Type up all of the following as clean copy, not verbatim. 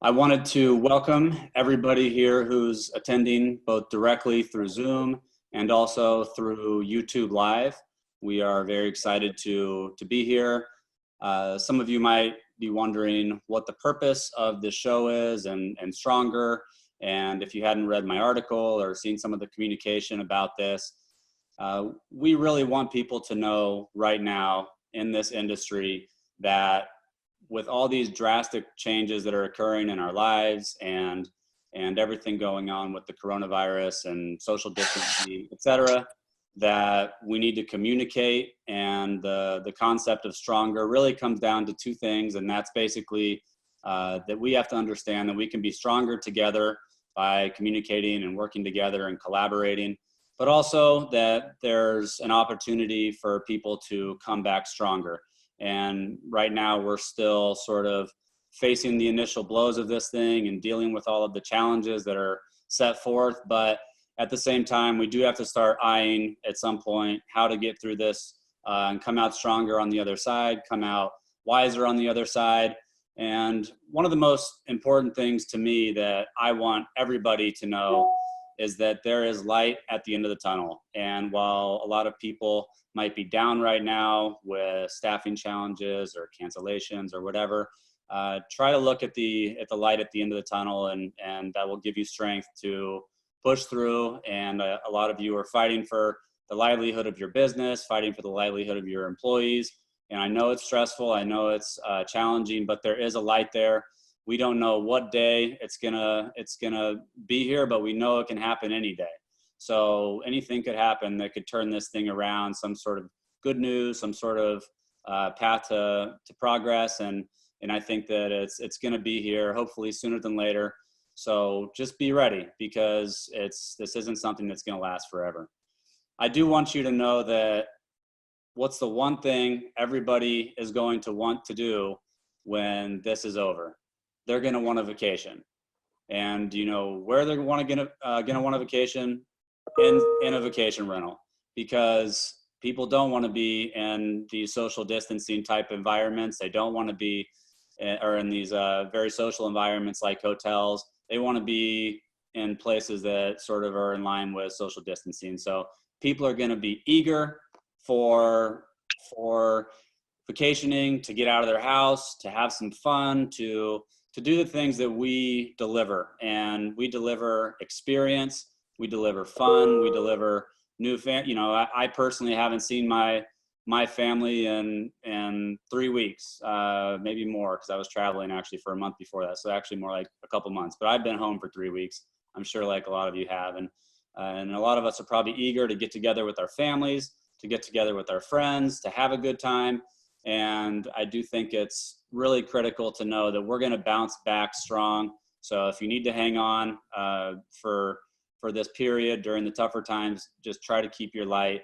I wanted to welcome everybody here who's attending both directly through Zoom and also through YouTube Live. We are very excited to be here. Some of you might be wondering what the purpose of this show is and Stronger. And if you hadn't read my article or seen some of the communication about this, we really want people to know right now in this industry that with all these drastic changes that are occurring in our lives and everything going on with the coronavirus and social distancing, et cetera, that we need to communicate. And the concept of Stronger really comes down to two things. And that's basically that we have to understand that we can be stronger together by communicating and working together and collaborating, but also that there's an opportunity for people to come back stronger. And right now we're still sort of facing the initial blows of this thing and dealing with all of the challenges that are set forth. But at the same time, we do have to start eyeing at some point how to get through this and come out stronger on the other side, come out wiser on the other side. And one of the most important things to me that I want everybody to know is that there is light at the end of the tunnel. And while a lot of people might be down right now with staffing challenges or cancellations or whatever, try to look at the light at the end of the tunnel, and that will give you strength to push through. And a lot of you are fighting for the livelihood of your business, fighting for the livelihood of your employees. And I know it's stressful, I know it's challenging, but there is a light there. We don't know what day it's gonna be here, but we know it can happen any day. So anything could happen that could turn this thing around, some sort of good news, some sort of path to progress. And I think that it's gonna be here hopefully sooner than later. So just be ready, because this isn't something that's gonna last forever. I do want you to know that what's the one thing everybody is going to want to do when this is over? They're going to want a vacation. And you know where they're gonna want a vacation? In a vacation rental, because people don't want to be in these social distancing type environments. They don't want to be or in these very social environments like hotels. They want to be in places that sort of are in line with social distancing. So people are going to be eager for vacationing, to get out of their house, to have some fun, to do the things that we deliver. And we deliver experience, we deliver fun, we deliver new I personally haven't seen my family in 3 weeks, maybe more, because I was traveling actually for a month before that. So actually more like a couple months, but I've been home for 3 weeks. I'm sure like a lot of you have. And a lot of us are probably eager to get together with our families, to get together with our friends, to have a good time. And I do think it's really critical to know that we're going to bounce back strong. So if you need to hang on for this period during the tougher times, just try to keep your light,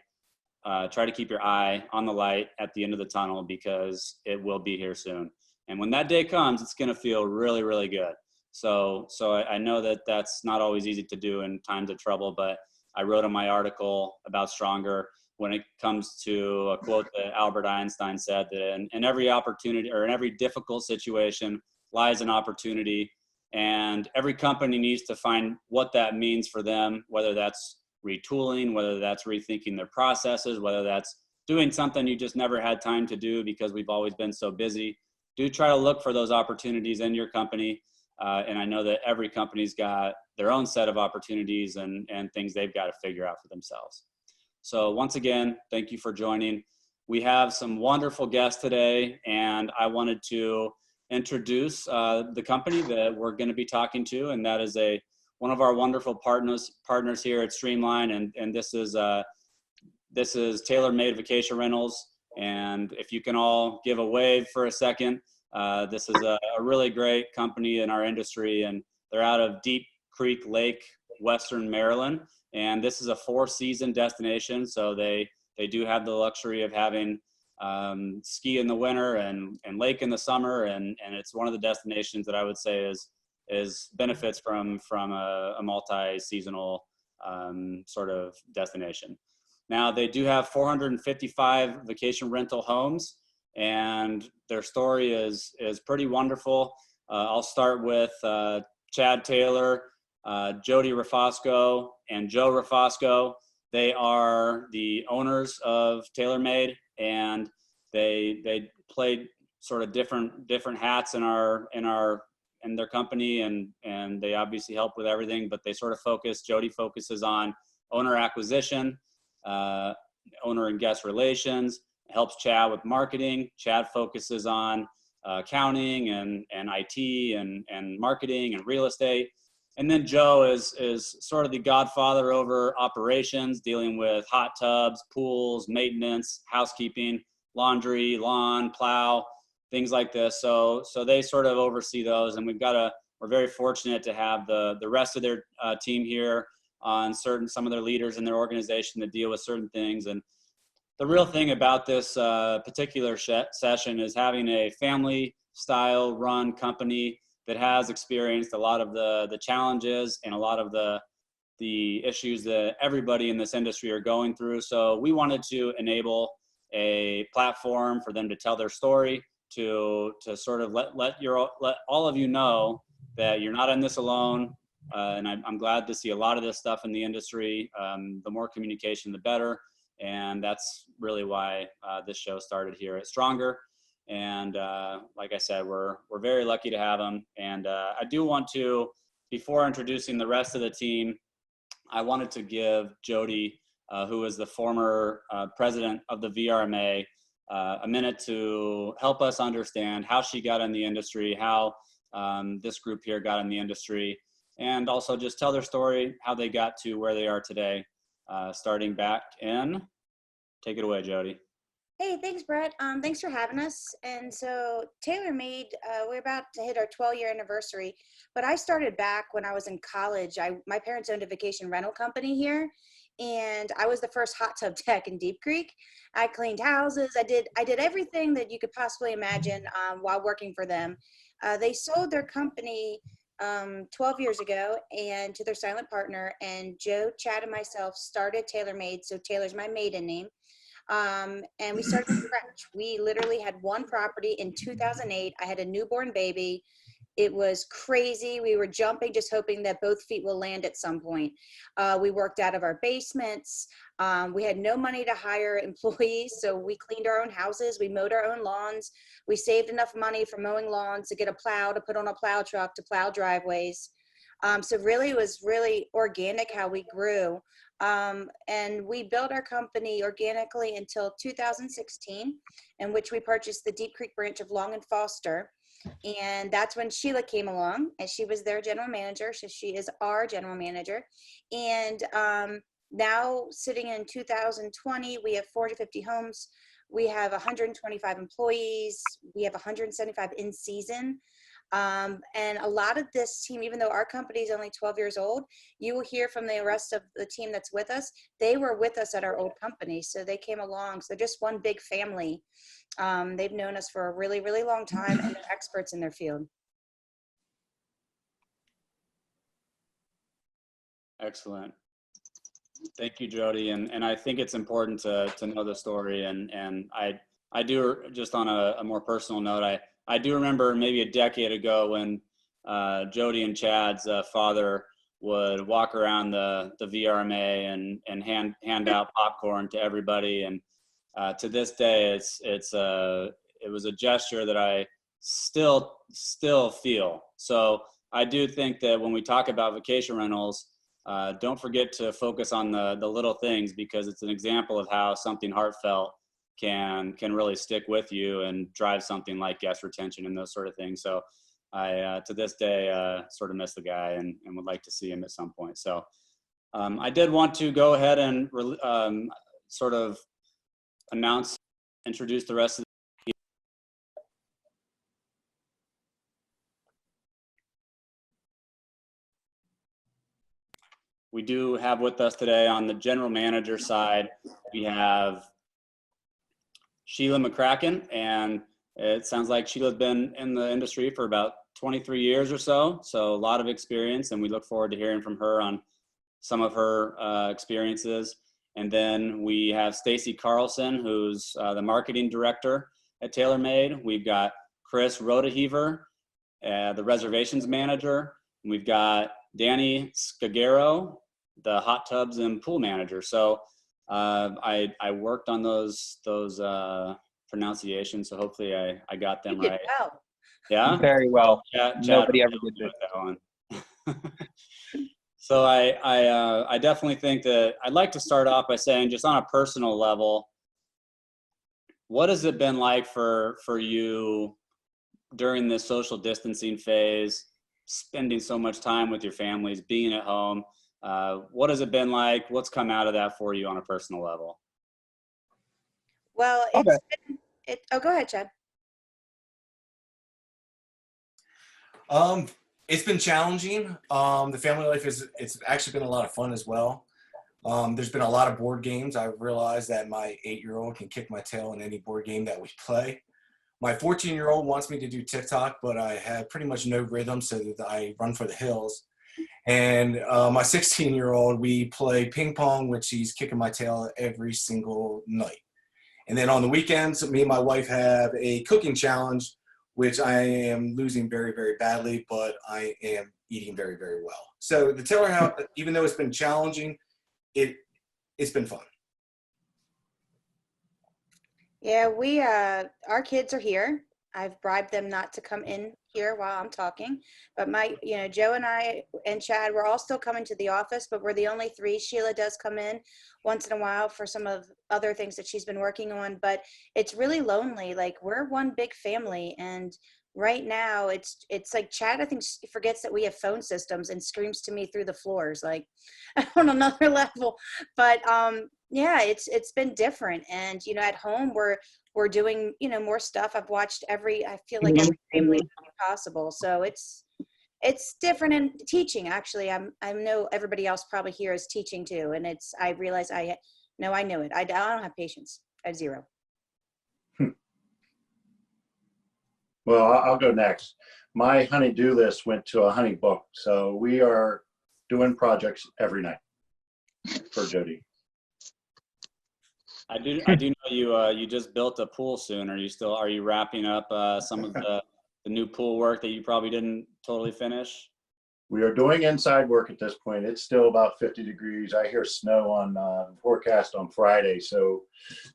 try to keep your eye on the light at the end of the tunnel, because it will be here soon. And when that day comes, it's going to feel really, really good. So I know that that's not always easy to do in times of trouble, but I wrote in my article about Stronger, when it comes to a quote that Albert Einstein said, that in every opportunity or in every difficult situation lies an opportunity. And every company needs to find what that means for them, whether that's retooling, whether that's rethinking their processes, whether that's doing something you just never had time to do because we've always been so busy. Do try to look for those opportunities in your company. And I know that every company's got their own set of opportunities and things they've got to figure out for themselves. So once again, thank you for joining. We have some wonderful guests today, and I wanted to introduce the company that we're going to be talking to, and that is one of our wonderful partners here at Streamline, and this is Tailor Made Vacation Rentals. And if you can all give a wave for a second, this is a really great company in our industry, and they're out of Deep Creek Lake, Western Maryland. And this is a 4-season destination, so they do have the luxury of having ski in the winter and lake in the summer, and it's one of the destinations that I would say is benefits from a multi-seasonal sort of destination. Now they do have 455 vacation rental homes, and their story is pretty wonderful. I'll start with Chad Taylor, Jodi Refosco, and Joe Refosco. They are the owners of TaylorMade, and they played sort of different hats in their company, and they obviously help with everything, but they sort of focus. Jodi focuses on owner acquisition, owner and guest relations, helps Chad with marketing. Chad focuses on accounting and IT and marketing and real estate. And then Joe is sort of the godfather over operations, dealing with hot tubs, pools, maintenance, housekeeping, laundry, lawn, plow, things like this. So they sort of oversee those, and we're very fortunate to have the rest of their team here on some of their leaders in their organization that deal with certain things. And the real thing about this particular session is having a family style run company that has experienced a lot of the challenges and a lot of the issues that everybody in this industry are going through. So we wanted to enable a platform for them to tell their story, to sort of let all of you know that you're not in this alone. And I'm glad to see a lot of this stuff in the industry. The more communication, the better. And that's really why this show started here at Stronger. And like I said, we're very lucky to have them. And I do want to, before introducing the rest of the team, I wanted to give Jodi, who is the former president of the VRMA, a minute to help us understand how she got in the industry, how this group here got in the industry, and also just tell their story, how they got to where they are today, starting back in. Take it away, Jodi. Hey, thanks, Brett. Thanks for having us. And so TaylorMade, we're about to hit our 12-year anniversary, but I started back when I was in college. My parents owned a vacation rental company here, and I was the first hot tub tech in Deep Creek. I cleaned houses. I did everything that you could possibly imagine while working for them. They sold their company 12 years ago and to their silent partner, and Joe, Chad, and myself started TaylorMade. So Taylor's my maiden name. And we started from scratch. We literally had one property in 2008. I had a newborn baby. It was crazy. We were jumping, just hoping that both feet will land at some point. We worked out of our basements. We had no money to hire employees, so we cleaned our own houses. We mowed our own lawns. We saved enough money for mowing lawns to get a plow to put on a plow truck to plow driveways. So really, it was really organic how we grew. And we built our company organically until 2016, in which we purchased the Deep Creek branch of Long and Foster. And that's when Sheila came along, and she was their general manager. So she is our general manager. And now sitting in 2020, we have 450 homes. We have 125 employees. We have 175 in season. And a lot of this team, even though our company is only 12 years old, you will hear from the rest of the team that's with us. They were with us at our old company, so they came along. So they're just one big family. They've known us for a really, really long time, and they're experts in their field. Excellent. Thank you, Jodi. And I think it's important to know the story. And I do, just on a more personal note, I do remember maybe a decade ago when Jodi and Chad's father would walk around the VRMA and hand out popcorn to everybody. And to this day, it was a gesture that I still feel. So I do think that when we talk about vacation rentals, don't forget to focus on the little things, because it's an example of how something heartfelt can really stick with you and drive something like guest retention and those sort of things. So I, to this day, sort of miss the guy and would like to see him at some point. So I did want to go ahead and sort of introduce the rest of the team. We do have with us today on the general manager side, we have Sheila McCracken, and it sounds like Sheila's been in the industry for about 23 years or so. So a lot of experience, and we look forward to hearing from her on some of her experiences. And then we have Stacy Carlson, who's the marketing director at TaylorMade. We've got Chris Rodaheavor, the reservations manager. And we've got Danny Scagaro, the hot tubs and pool manager. So I worked on those pronunciations, so hopefully I got them right. Wow. Yeah, Very well. Chad Nobody ever did with that one. So I definitely think that I'd like to start off by saying, just on a personal level, what has it been like for you during this social distancing phase, spending so much time with your families, being at home? What has it been like? What's come out of that for you on a personal level? Well, Okay. oh, go ahead, Chad. It's been challenging. The family life it's actually been a lot of fun as well. There's been a lot of board games. I've realized that my 8-year-old can kick my tail in any board game that we play. My 14-year-old wants me to do TikTok, but I have pretty much no rhythm, so that I run for the hills. And my 16-year-old, we play ping pong, which he's kicking my tail every single night. And then on the weekends, me and my wife have a cooking challenge, which I am losing very, very badly, but I am eating very, very well. So the Taylor House, even though it's been challenging, it's been fun. Yeah, our kids are here. I've bribed them not to come in here while I'm talking, but Joe and I and Chad, we're all still coming to the office, but we're the only three. Sheila does come in once in a while for some of other things that she's been working on, but it's really lonely. Like, we're one big family, and right now it's like Chad, I think, forgets that we have phone systems and screams to me through the floors, like on another level. But yeah, it's been different. And at home we're doing more stuff. I've watched I feel like every family possible. So it's different. And teaching, actually, I know everybody else probably here is teaching too, and I realize I knew it. I don't have patience. I have zero. Well, I'll go next. My honey-do list went to a honey book, so we are doing projects every night for Jodi. I do know you just built a pool soon. Are you wrapping up some of the new pool work that you probably didn't totally finish? We are doing inside work at this point. It's still about 50 degrees. I hear snow on forecast on Friday. So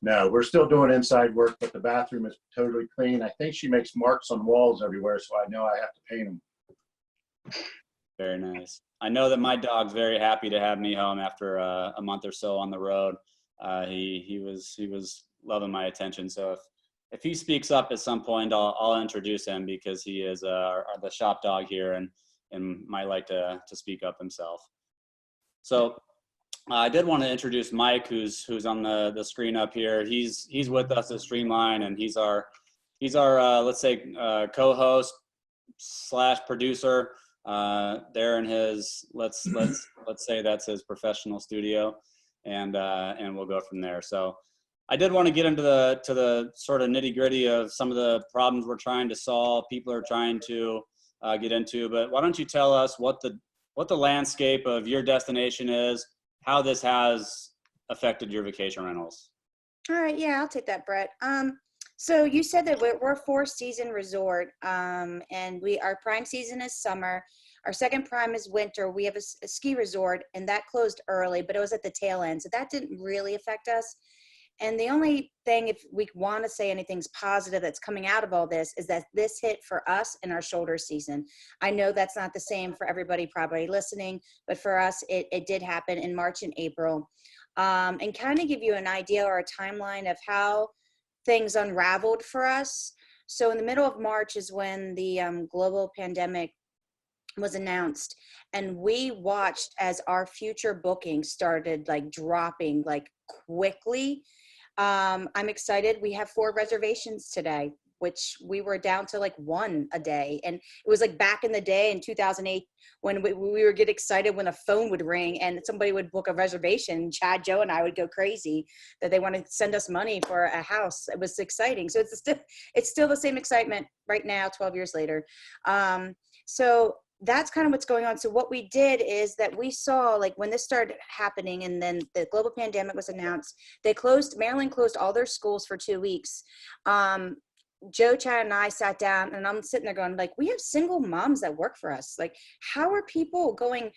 no, we're still doing inside work, but the bathroom is totally clean. I think she makes marks on walls everywhere, so I know I have to paint them. Very nice. I know that my dog's very happy to have me home after a month or so on the road. He was loving my attention. So if he speaks up at some point, I'll introduce him, because he is the shop dog here and might like to speak up himself. So I did want to introduce Mike, who's on the screen up here. He's with us at Streamline, and he's our let's say co-host / producer there in his let's say that's his professional studio, and we'll go from there. So I did want to get into the sort of nitty-gritty of some of the problems we're trying to solve, people are trying to get into, but why don't you tell us what the landscape of your destination is, how this has affected your vacation rentals? All right, yeah, I'll take that, Brett. So you said that we're a 4-season resort, and our prime season is summer. Our second prime is winter. We have a ski resort, and that closed early, but it was at the tail end, so that didn't really affect us. And the only thing, if we want to say anything's positive that's coming out of all this, is that this hit for us in our shoulder season. I know that's not the same for everybody probably listening, but for us, it did happen in March and April. And kind of give you an idea or a timeline of how things unraveled for us. So in the middle of March is when the global pandemic was announced, and we watched as our future bookings started like dropping like quickly. I'm excited. We have 4 reservations today, which we were down to like 1 a day. And it was like back in the day in 2008 when we would get excited when a phone would ring and somebody would book a reservation. Chad, Joe, and I would go crazy that they want to send us money for a house. It was exciting. So it's still the same excitement right now, 12 years later. So that's kind of what's going on. So what we did is that we saw, like, when this started happening and then the global pandemic was announced, Maryland closed all their schools for 2 weeks. Joe, Chad, and I sat down, and I'm sitting there going, like, we have single moms that work for us. Like, how are people going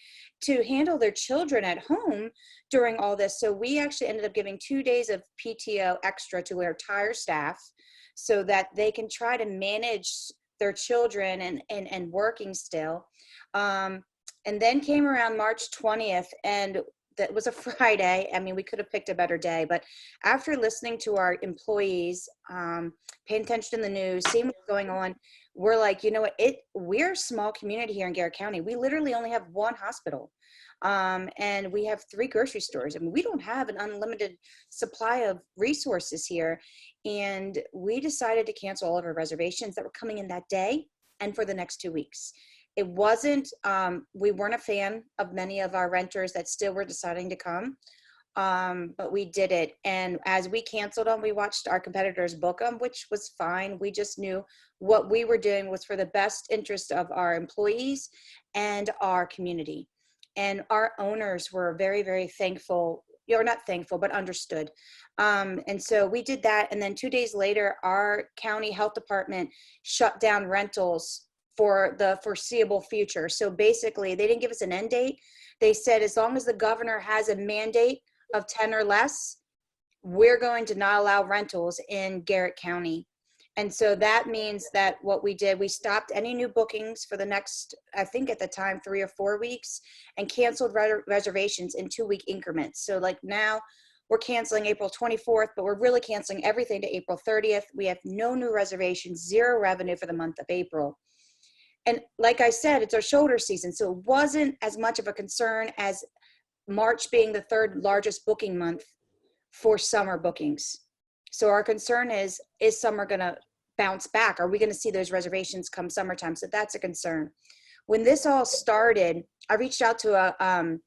to handle their children at home during all this? So we actually ended up giving 2 days of PTO extra to our entire staff so that they can try to manage their children and working still. And then came around March 20th, and that was a Friday. I mean, we could have picked a better day, but after listening to our employees, paying attention to the news, seeing what's going on, we're like, you know what, we're a small community here in Garrett County. We literally only have one hospital, and we have 3 grocery stores. I mean, we don't have an unlimited supply of resources here. And we decided to cancel all of our reservations that were coming in that day and for the next 2 weeks. It wasn't, we weren't a fan of many of our renters that still were deciding to come, but we did it. And as we canceled them, we watched our competitors book them, which was fine. We just knew what we were doing was for the best interest of our employees and our community. And our owners were very, very thankful, or not thankful, but understood. And so we did that. And then 2 days later, our county health department shut down rentals for the foreseeable future. So basically, they didn't give us an end date. They said, as long as the governor has a mandate of 10 or less, we're going to not allow rentals in Garrett County. And so that means that what we did, we stopped any new bookings for the next, I think at the time, 3 or 4 weeks, and canceled reservations in 2-week increments. So like now we're canceling April 24th, but we're really canceling everything to April 30th. We have no new reservations, 0 revenue for the month of April. And like I said, it's our shoulder season, so it wasn't as much of a concern as March being the 3rd largest booking month for summer bookings. So our concern is summer going to bounce back? Are we going to see those reservations come summertime? So that's a concern. When this all started, I reached out to an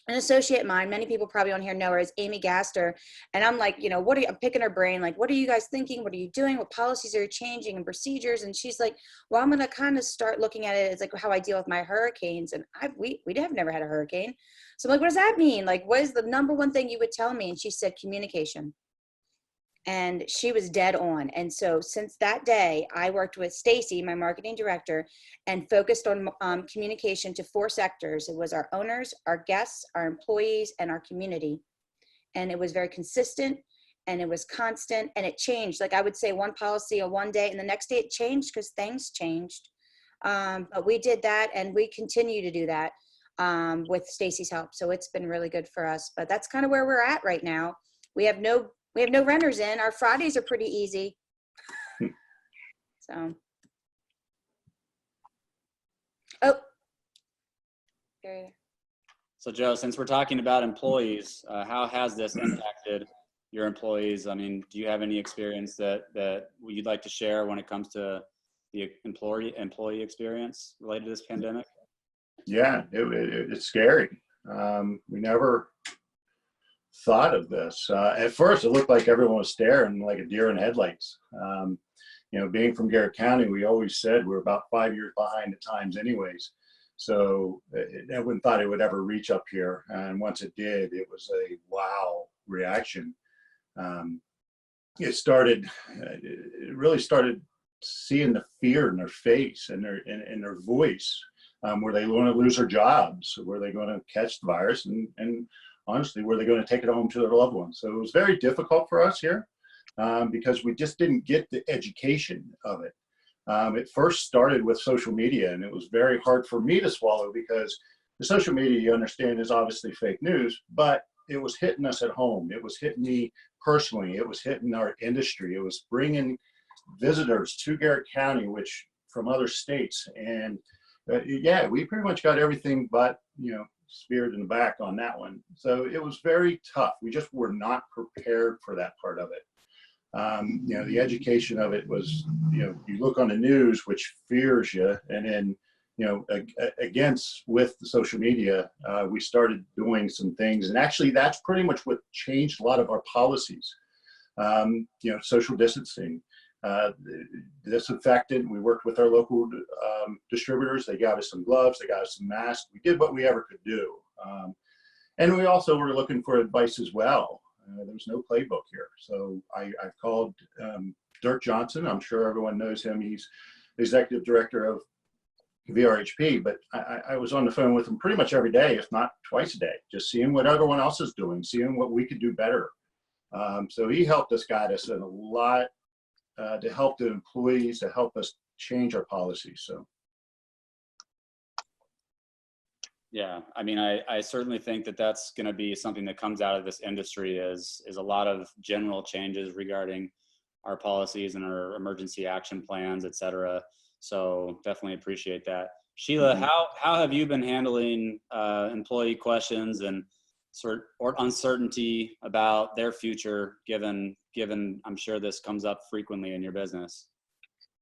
associate of mine. Many people probably on here know her as Amy Gaster. And I'm like, you know, I'm picking her brain. Like, what are you guys thinking? What are you doing? What policies are you changing and procedures? And she's like, well, I'm going to kind of start looking at it as like how I deal with my hurricanes. And we have never had a hurricane. So I'm like, what does that mean? Like, what is the number one thing you would tell me? And she said, communication. And she was dead on. And so since that day, I worked with Stacy, my marketing director, and focused on communication to 4 sectors. It was our owners, our guests, our employees, and our community. And it was very consistent, and it was constant, and it changed. Like I would say one policy on one day, and the next day it changed because things changed. But we did that, and we continue to do that with Stacy's help. So it's been really good for us. But that's kind of where we're at right now. We have no renters in. Our Fridays are pretty easy. So. Oh. So Joe, since we're talking about employees, how has this impacted your employees? I mean, do you have any experience that you'd like to share when it comes to the employee experience related to this pandemic? Yeah, it's scary. We never thought of this. At first, it looked like everyone was staring like a deer in headlights. You know, being from Garrett County, we always said we're about 5 years behind at times anyways. So everyone thought it would ever reach up here. And once it did, it was a wow reaction. It really started seeing the fear in their face and their voice. Were they going to lose their jobs? Were they going to catch the virus? And honestly, were they going to take it home to their loved ones? So it was very difficult for us here because we just didn't get the education of it. It first started with social media, and it was very hard for me to swallow because the social media, you understand, is obviously fake news, but it was hitting us at home. It was hitting me personally. It was hitting our industry. It was bringing visitors to Garrett County, which from other states. And yeah, we pretty much got everything but, you know, speared in the back on that one. So it was very tough. We just were not prepared for that part of it. You know, the education of it was, you know, you look on the news, which fears you, and then, you know, with the social media, we started doing some things, and actually that's pretty much what changed a lot of our policies. You know, social distancing, disinfectant. We worked with our local distributors. They got us some gloves, they got us some masks. We did what we ever could do. And we also were looking for advice as well. There was no playbook here. So I've called Dirk Johnson. I'm sure everyone knows him. He's executive director of VRHP, but I was on the phone with him pretty much every day, if not twice a day, just seeing what everyone else is doing, seeing what we could do better. So he helped us, guide us in a lot to help the employees, to help us change our policies. So. Yeah, I mean, I certainly think that that's going to be something that comes out of this industry is a lot of general changes regarding our policies and our emergency action plans, et cetera. So definitely appreciate that. Sheila, how have you been handling employee questions and or uncertainty about their future, given I'm sure this comes up frequently in your business?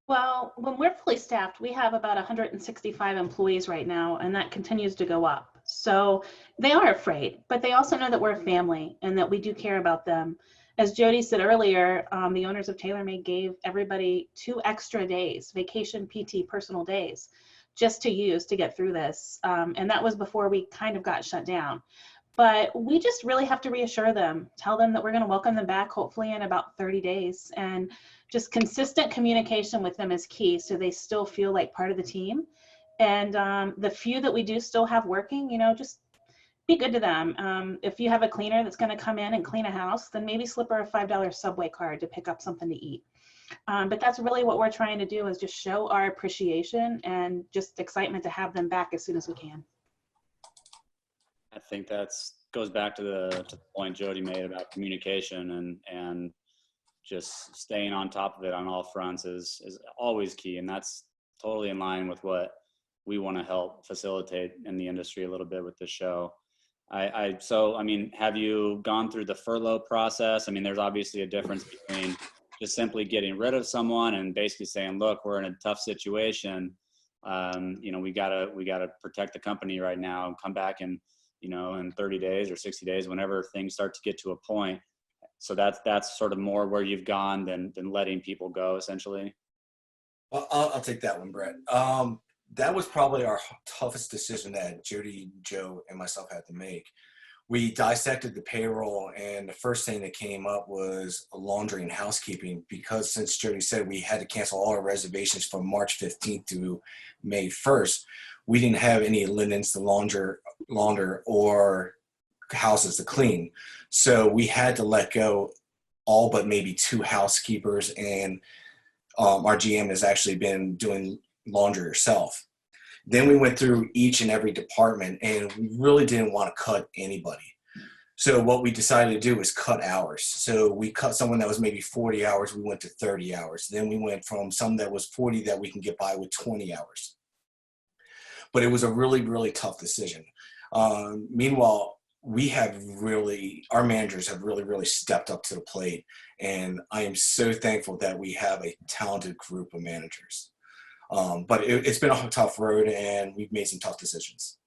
Well, when we're fully staffed, we have about 165 employees right now, and that continues to go up. So they are afraid, but they also know that we're a family and that we do care about them. As Jodi said earlier, the owners of TaylorMade gave everybody 2 extra days, vacation, PT, personal days, just to use to get through this. And that was before we kind of got shut down. But we just really have to reassure them, tell them that we're going to welcome them back, hopefully in about 30 days. And just consistent communication with them is key, so they still feel like part of the team. And the few that we do still have working, you know, just be good to them. If you have a cleaner that's going to come in and clean a house, then maybe slip her a $5 Subway card to pick up something to eat. But that's really what we're trying to do, is just show our appreciation and just excitement to have them back as soon as we can. I think goes back to the point Jodi made about communication and just staying on top of it on all fronts is always key. And that's totally in line with what we want to help facilitate in the industry a little bit with this show. So, I mean, have you gone through the furlough process? I mean, there's obviously a difference between just simply getting rid of someone and basically saying, look, we're in a tough situation. You know, we gotta protect the company right now and come back and, you know, in 30 days or 60 days, whenever things start to get to a point. So that's sort of more where you've gone than letting people go, essentially. Well, I'll take that one, Brett. That was probably our toughest decision that Jodi, Joe, and myself had to make. We dissected the payroll, and the first thing that came up was laundry and housekeeping, because since Jodi said we had to cancel all our reservations from March 15th to May 1st, we didn't have any linens to launder or houses to clean. So we had to let go all but maybe 2 housekeepers, and our GM has actually been doing laundry herself. Then we went through each and every department, and we really didn't want to cut anybody. So what we decided to do was cut hours. So we cut someone that was maybe 40 hours, we went to 30 hours. Then we went from some that was 40 that we can get by with 20 hours. But it was a really, really tough decision. Meanwhile, our managers have really, really stepped up to the plate. And I am so thankful that we have a talented group of managers. But it's been a tough road, and we've made some tough decisions.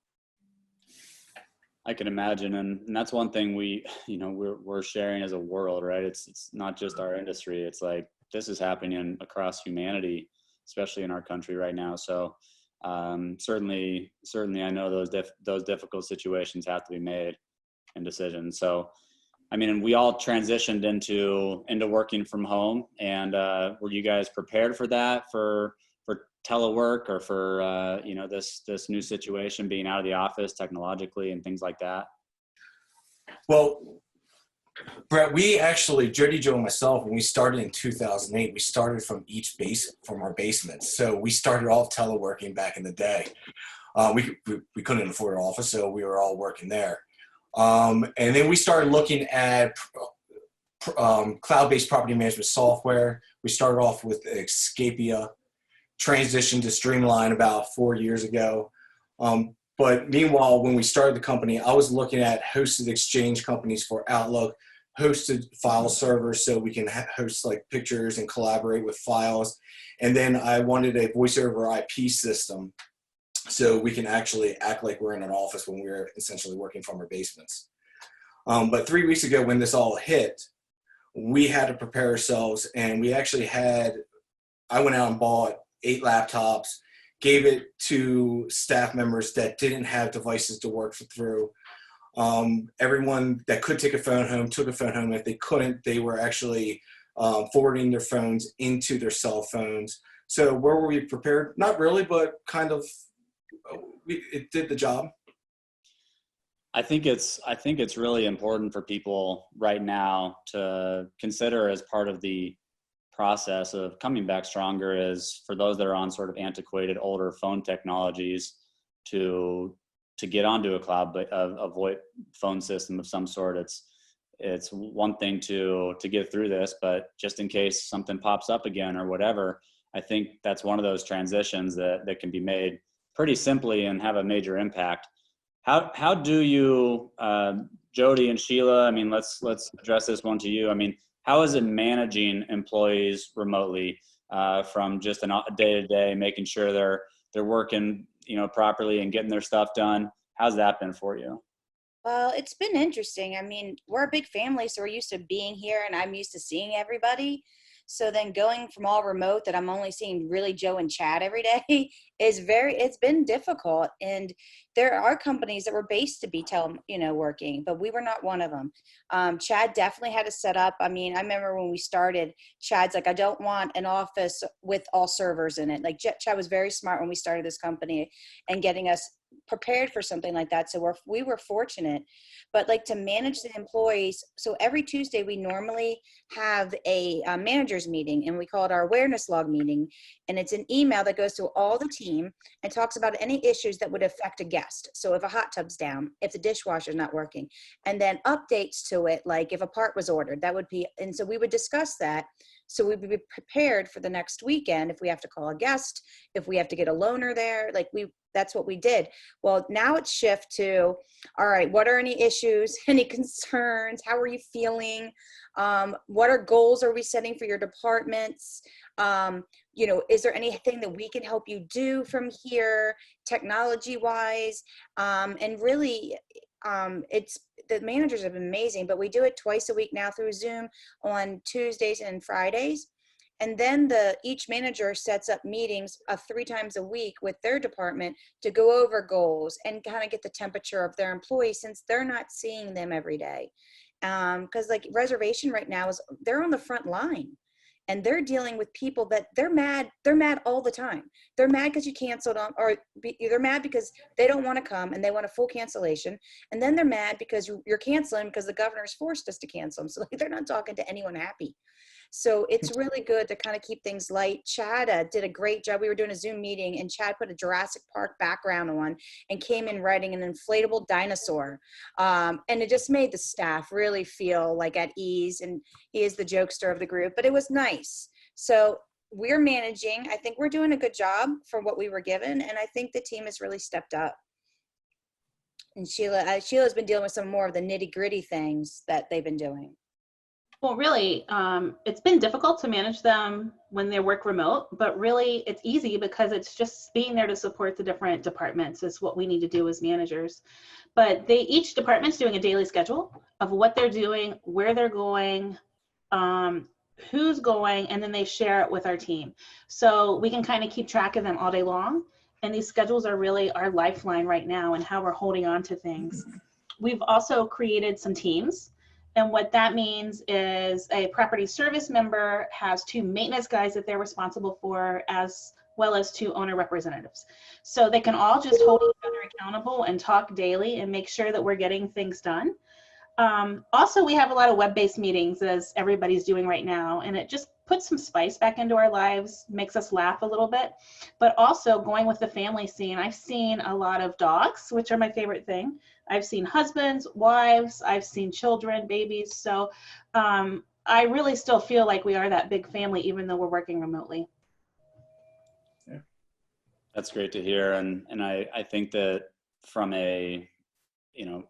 I can imagine. And that's one thing we're sharing as a world, right? It's not just our industry. It's like, this is happening across humanity, especially in our country right now. So certainly I know those difficult situations have to be made and decisions. So, I mean, we all transitioned into working from home, and were you guys prepared for that, for telework, or for this new situation, being out of the office technologically and things like that? Well, Brett, we actually, Jodi, Joe, and myself, when we started in 2008, we started from our basements. So we started off teleworking back in the day. We couldn't afford an office, so we were all working there. And then we started looking at cloud-based property management software. We started off with Escapia, transitioned to Streamline about 4 years ago. But meanwhile, when we started the company, I was looking at hosted exchange companies for Outlook, hosted file servers so we can host like pictures and collaborate with files. And then I wanted a voice over IP system so we can actually act like we're in an office when we're essentially working from our basements. But 3 weeks ago, when this all hit, we had to prepare ourselves, and I went out and bought 8 laptops, gave it to staff members that didn't have devices to work through. Everyone that could take a phone home took a phone home. If they couldn't, they were actually forwarding their phones into their cell phones. So where were we prepared? Not really, but kind of, it did the job. I think it's really important for people right now to consider as part of the process of coming back stronger is for those that are on sort of antiquated older phone technologies to get onto a cloud, but a VoIP phone system of some sort. It's one thing to get through this, but just in case something pops up again or whatever, I think that's one of those transitions that can be made pretty simply and have a major impact. How do you, Jodi and Sheila, I mean, let's address this one to you. I mean, how is it managing employees remotely from just a day-to-day, making sure they're working, properly and getting their stuff done? How's that been for you? Well, it's been interesting. I mean, we're a big family, so we're used to being here and I'm used to seeing everybody. So then going from all remote that I'm only seeing really Joe and Chad every day it's been difficult. And there are companies that were based to be working, but we were not one of them. Chad definitely had to set up. I mean, I remember when we started, Chad's like, I don't want an office with all servers in it. Like Chad was very smart when we started this company and getting us prepared for something like that. So we were fortunate, but like to manage the employees. So every Tuesday we normally have a manager's meeting, and we call it our awareness log meeting. And it's an email that goes to all the team and talks about any issues that would affect a guest. So if a hot tub's down, if the dishwasher's not working, and then updates to it, like if a part was ordered, that would be, and so we would discuss that. So we'd be prepared for the next weekend if we have to call a guest, if we have to get a loaner there, that's what we did. Well, now it's shift to, all right, what are any issues, any concerns? How are you feeling? What are goals are we setting for your departments? Is there anything that we can help you do from here, technology wise? And really, the managers have been amazing, but we do it twice a week now through Zoom on Tuesdays and Fridays. And then each manager sets up meetings 3 times a week with their department to go over goals and kind of get the temperature of their employees, since they're not seeing them every day. Because like reservation right now they're on the front line. And they're dealing with people that they're mad all the time. They're mad because you canceled them, or they're mad because they don't want to come and they want a full cancellation. And then they're mad because you're canceling because the governor's forced us to cancel them. So they're not talking to anyone happy. So it's really good to kind of keep things light. Chad did a great job. We were doing a Zoom meeting and Chad put a Jurassic Park background on and came in riding an inflatable dinosaur. And it just made the staff really feel like at ease. And he is the jokester of the group, but it was nice. So we're managing. I think we're doing a good job for what we were given. And I think the team has really stepped up. And Sheila's been dealing with some more of the nitty gritty things that they've been doing. Well, really, it's been difficult to manage them when they work remote, but really it's easy because it's just being there to support the different departments is what we need to do as managers. But each department's doing a daily schedule of what they're doing, where they're going, who's going, and then they share it with our team. So we can kind of keep track of them all day long. And these schedules are really our lifeline right now and how we're holding on to things. We've also created some teams. And what that means is a property service member has 2 maintenance guys that they're responsible for, as well as 2 owner representatives. So they can all just hold each other accountable and talk daily and make sure that we're getting things done. Also, we have a lot of web-based meetings, as everybody's doing right now, and it just puts some spice back into our lives, makes us laugh a little bit. But also going with the family scene, I've seen a lot of dogs, which are my favorite thing. I've seen husbands, wives, I've seen children, babies. So I really still feel like we are that big family, even though we're working remotely. Yeah. That's great to hear. And I think that from a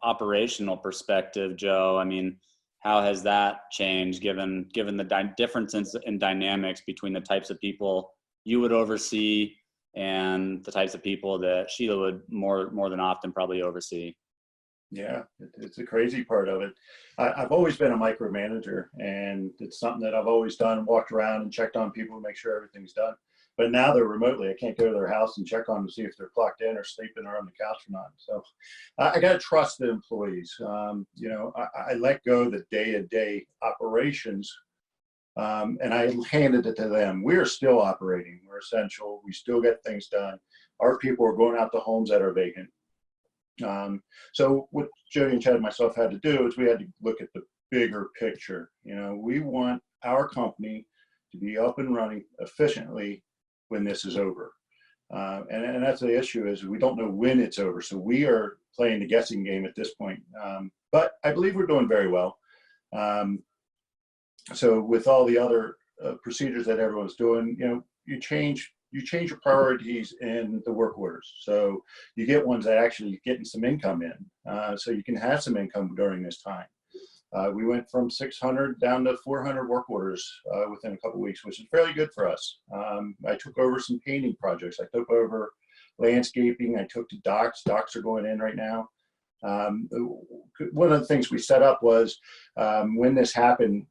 operational perspective, Joe, I mean, how has that changed given the differences in dynamics between the types of people you would oversee and the types of people that Sheila would more than often probably oversee? Yeah, it's a crazy part of it. I've always been a micromanager, and it's something that I've always done, walked around and checked on people to make sure everything's done. But now they're remotely. I can't go to their house and check on them to see if they're clocked in or sleeping or on the couch or not. So I got to trust the employees. I let go of the day-to-day operations And I handed it to them. We're still operating. We're essential. We still get things done. Our people are going out to homes that are vacant. So what Jodi and Chad and myself had to do is we had to look at the bigger picture. You know, we want our company to be up and running efficiently when this is over. And that's the issue, is we don't know when it's over. So we are playing the guessing game at this point. But I believe we're doing very well. So with all the other procedures that everyone's doing, you know, you change your priorities in the work orders. So you get ones that actually getting some income in, so you can have some income during this time. We went from 600 down to 400 work orders within a couple of weeks, which is fairly good for us. I took over some painting projects. I took over landscaping. I took to docks. Docks are going in right now. One of the things we set up was when this happened,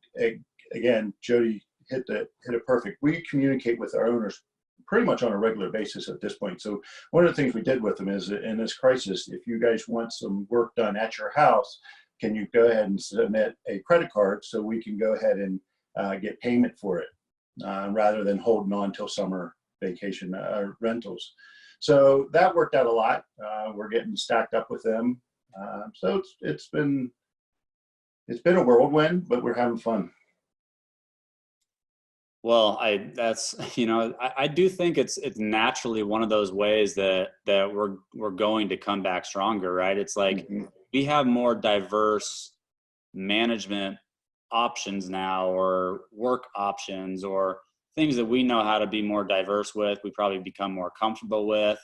again, Jodi hit it perfect. We communicate with our owners pretty much on a regular basis at this point. So one of the things we did with them is, in this crisis, if you guys want some work done at your house, can you go ahead and submit a credit card so we can go ahead and get payment for it, rather than holding on till summer vacation rentals. So that worked out a lot. We're getting stacked up with them. So it's been a whirlwind, but we're having fun. Well, I do think it's naturally one of those ways that we're going to come back stronger, right? It's like we have more diverse management options now, or work options, or things that we know how to be more diverse with. We probably become more comfortable with,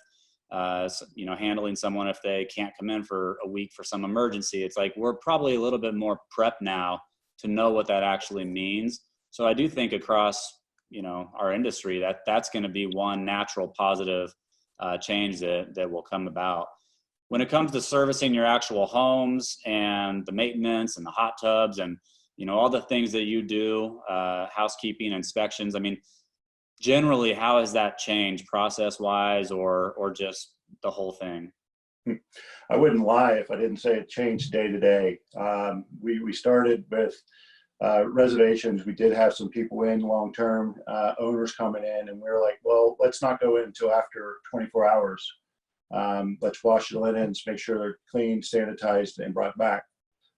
handling someone if they can't come in for a week for some emergency. It's like we're probably a little bit more prepped now to know what that actually means. So I do think across, our industry, that's going to be one natural positive change that will come about. When it comes to servicing your actual homes and the maintenance and the hot tubs and, all the things that you do, housekeeping, inspections, I mean, generally, how has that changed process-wise or just the whole thing? I wouldn't lie if I didn't say it changed day to day. We started with reservations. We did have some people in long-term, owners coming in, and we were like, well, let's not go in until after 24 hours. Let's wash the linens, make sure they're clean, sanitized, and brought back.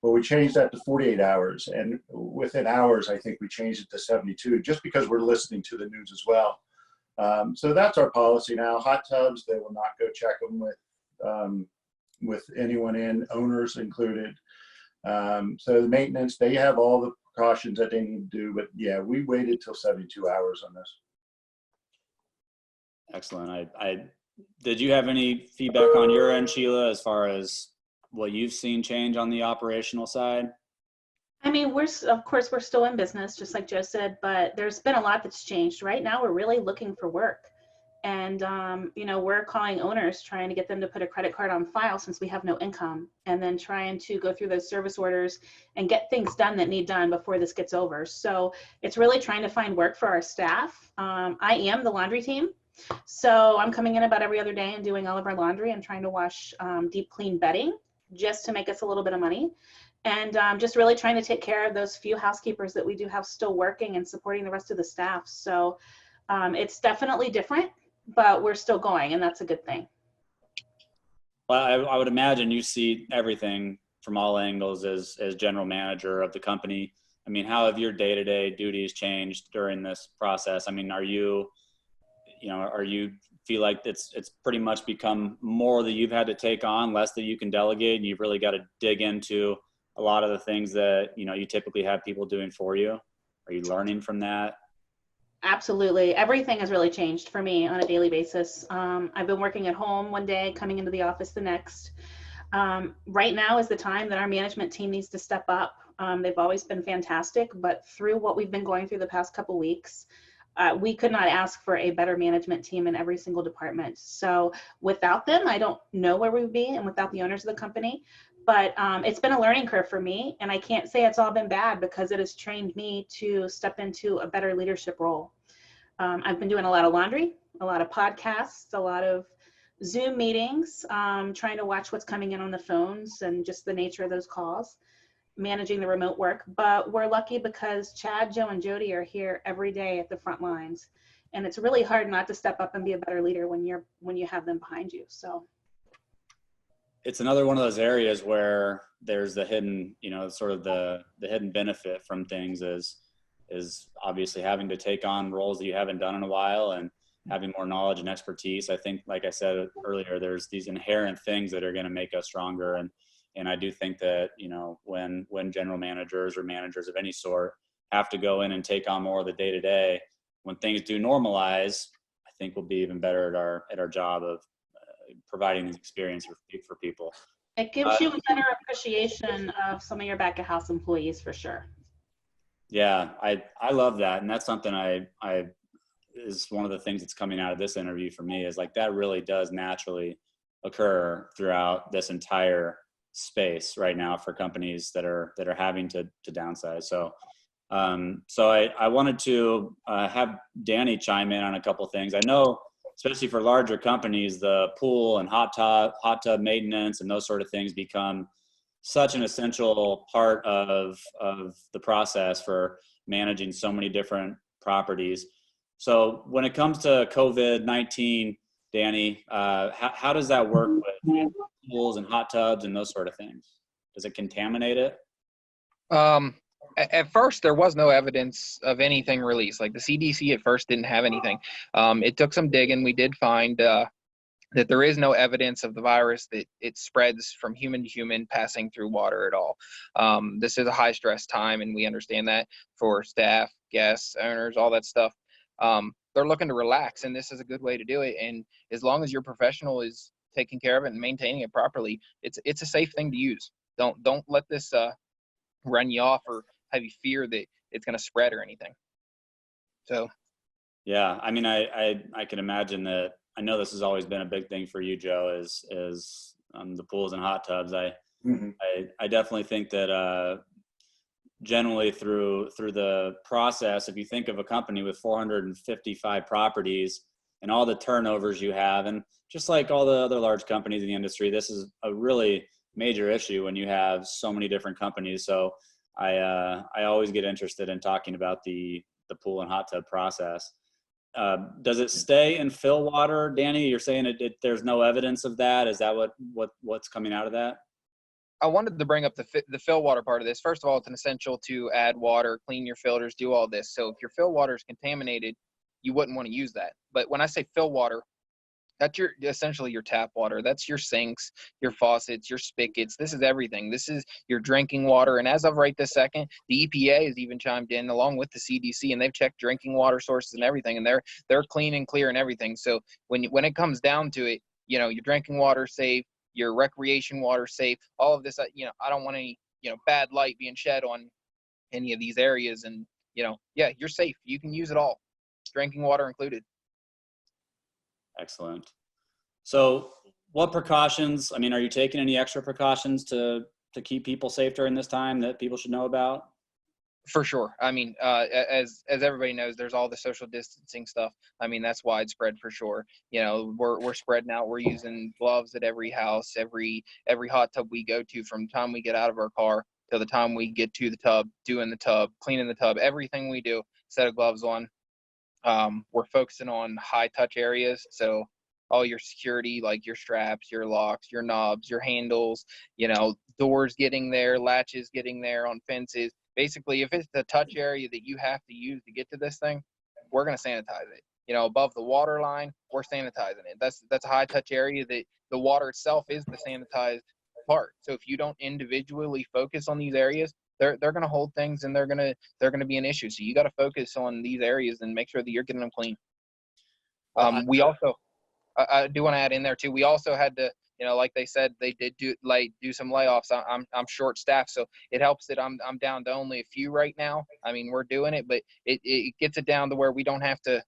But we changed that to 48 hours. And within hours, I think we changed it to 72, just because we're listening to the news as well. So that's our policy now. Hot tubs, they will not go check them with anyone in, owners included. So the maintenance, they have all the precautions that they need to do. But yeah, we waited till 72 hours on this. Excellent. Did you have any feedback on your end, Sheila, as far as what you've seen change on the operational side? I mean, we're still in business, just like Joe said, but there's been a lot that's changed. Right now, we're really looking for work. And, we're calling owners, trying to get them to put a credit card on file since we have no income, and then trying to go through those service orders and get things done that need done before this gets over. So it's really trying to find work for our staff. I am the laundry team. So I'm coming in about every other day and doing all of our laundry and trying to wash deep clean bedding just to make us a little bit of money. And just really trying to take care of those few housekeepers that we do have still working and supporting the rest of the staff. So it's definitely different, but we're still going, and that's a good thing. Well, I would imagine you see everything from all angles as general manager of the company. I mean, how have your day-to-day duties changed during this process? I mean, are you feel like it's pretty much become more that you've had to take on, less that you can delegate, and you've really got to dig into a lot of the things that, you typically have people doing for you? Are you learning from that? Absolutely. Everything has really changed for me on a daily basis. I've been working at home one day, coming into the office the next. Right now is the time that our management team needs to step up. They've always been fantastic, but through what we've been going through the past couple weeks, we could not ask for a better management team in every single department. So without them, I don't know where we would be, and without the owners of the company. But it's been a learning curve for me, and I can't say it's all been bad, because it has trained me to step into a better leadership role. I've been doing a lot of laundry, a lot of podcasts, a lot of Zoom meetings, trying to watch what's coming in on the phones and just the nature of those calls. managing the remote work, but we're lucky because Chad, Joe, and Jodi are here every day at the front lines. And it's really hard not to step up and be a better leader when you have them behind you. So it's another one of those areas where there's the hidden, sort of the hidden benefit from things is obviously having to take on roles that you haven't done in a while and having more knowledge and expertise. I think, like I said earlier, there's these inherent things that are going to make us stronger. And I do think that, when general managers or managers of any sort have to go in and take on more of the day-to-day, when things do normalize, I think we'll be even better at our job of providing this experience for people. it gives you a better appreciation of some of your back of house employees for sure. Yeah, I love that. And that's something I is one of the things that's coming out of this interview for me is like, that really does naturally occur throughout this entire space right now for companies that are having to downsize. So I wanted to have Danny chime in on a couple things. I know, especially for larger companies, the pool and hot tub maintenance and those sort of things become such an essential part of the process for managing so many different properties. So when it comes to COVID-19, Danny, how does that work with pools and hot tubs and those sort of things? Does it contaminate it? At first, there was no evidence of anything released. Like the CDC at first didn't have anything. It took some digging. We did find that there is no evidence of the virus, that it spreads from human to human passing through water at all. This is a high stress time, and we understand that for staff, guests, owners, all that stuff. They're looking to relax, and this is a good way to do it. And as long as your professional is taking care of it and maintaining it properly, it's a safe thing to use. Don't let this run you off or have you fear that it's going to spread or anything. So yeah, I mean, I can imagine that. I know this has always been a big thing for you, Joe, is the pools and hot tubs. I definitely think that generally through the process, if you think of a company with 455 properties and all the turnovers you have, and just like all the other large companies in the industry, this is a really major issue when you have so many different companies. So I always get interested in talking about the pool and hot tub process. Does it stay in fill water, Danny? You're saying there's no evidence of that. Is that what's coming out of that? I wanted to bring up the fill water part of this. First of all, it's an essential to add water, clean your filters, do all this. So if your fill water is contaminated, you wouldn't want to use that. But when I say fill water, that's essentially your tap water. That's your sinks, your faucets, your spigots. This is everything. This is your drinking water. And as of right this second, the EPA has even chimed in along with the CDC, and they've checked drinking water sources and everything, and they're clean and clear and everything. So when it comes down to it, your drinking water safe, your recreation water safe, all of this. I don't want any bad light being shed on any of these areas. And you're safe. You can use it all, drinking water included. Excellent. So what precautions, I mean, are you taking any extra precautions to keep people safe during this time that people should know about? For sure. I mean, as everybody knows, there's all the social distancing stuff. I mean, that's widespread for sure. We're spreading out. We're using gloves at every house, every hot tub we go to, from the time we get out of our car till the time we get to the tub, doing the tub, cleaning the tub, everything we do, set of gloves on. We're focusing on high touch areas. So all your security, like your straps, your locks, your knobs, your handles, doors getting there, latches getting there on fences. Basically, if it's the touch area that you have to use to get to this thing, we're going to sanitize it. Above the water line, we're sanitizing it. That's a high touch area that the water itself is the sanitized part. So if you don't individually focus on these areas, they're going to hold things, and they're going to be an issue. So you got to focus on these areas and make sure that you're getting them clean. We also, I do want to add in there too, we also had to, like they said, they did do some layoffs. I'm short staffed, so it helps that I'm down to only a few right now. I mean, we're doing it, but it gets it down to where we don't have to,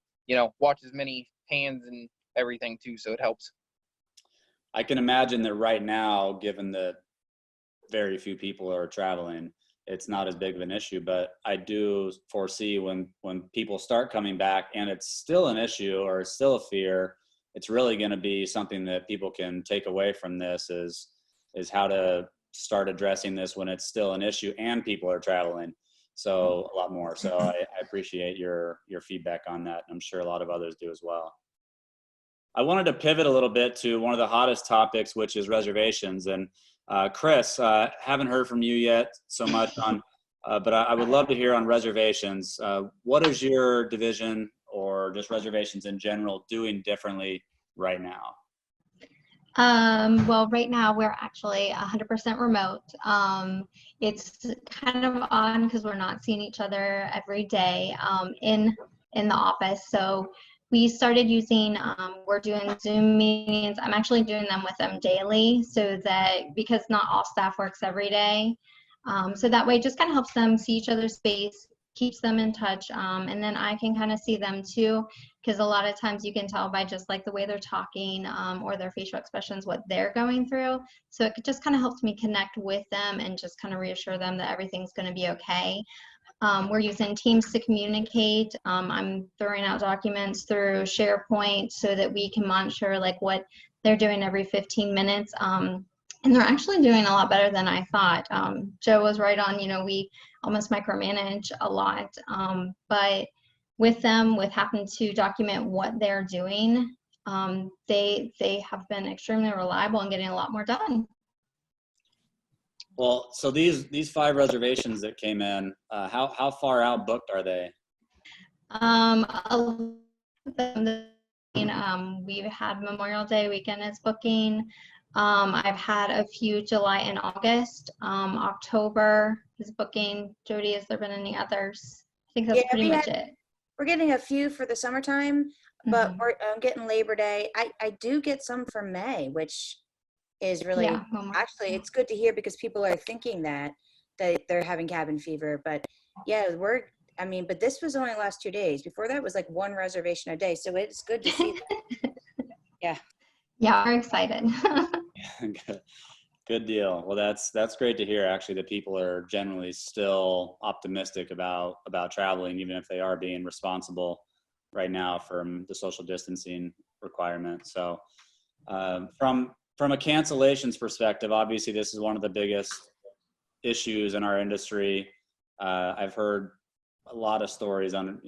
watch as many hands and everything too. So it helps. I can imagine that right now, given that very few people are traveling, it's not as big of an issue, but I do foresee when people start coming back and it's still an issue or still a fear, it's really going to be something that people can take away from this is how to start addressing this when it's still an issue and people are traveling. So a lot more. So I appreciate your feedback on that. I'm sure a lot of others do as well. I wanted to pivot a little bit to one of the hottest topics, which is reservations. And Chris, haven't heard from you yet so much on, but I would love to hear on reservations. What is your division or just reservations in general doing differently right now? Well, right now we're actually 100% remote. It's kind of odd because we're not seeing each other every day in the office. So we started using, we're doing Zoom meetings. I'm actually doing them with them daily, so that because not all staff works every day. So that way it just kind of helps them see each other's face, keeps them in touch, and then I can kind of see them too, because a lot of times you can tell by just like the way they're talking or their facial expressions what they're going through. So it just kind of helps me connect with them and just kind of reassure them that everything's going to be okay. We're using Teams to communicate. I'm throwing out documents through SharePoint so that we can monitor like what they're doing every 15 minutes. And they're actually doing a lot better than I thought. Joe was right on, you know, we almost micromanage a lot, but with them, with having to document what they're doing, they have been extremely reliable and getting a lot more done. Well, so these 5 reservations that came in, how far out booked are they? We've had Memorial Day weekend as booking. I've had a few July and August. October is booking. Jodi, has there been any others? I think that's pretty much it. We're getting a few for the summertime, but we're getting Labor Day. I do get some for May, which is really, actually, it's good to hear because people are thinking that they're having cabin fever. But yeah, but this was only the last 2 days. Before that was like 1 reservation a day. So it's good to see that. Yeah. Yeah, we're excited. Good deal. Well, that's great to hear, actually, that people are generally still optimistic about traveling, even if they are being responsible right now from the social distancing requirement. So from a cancellations perspective, obviously this is one of the biggest issues in our industry. I've heard a lot of stories on,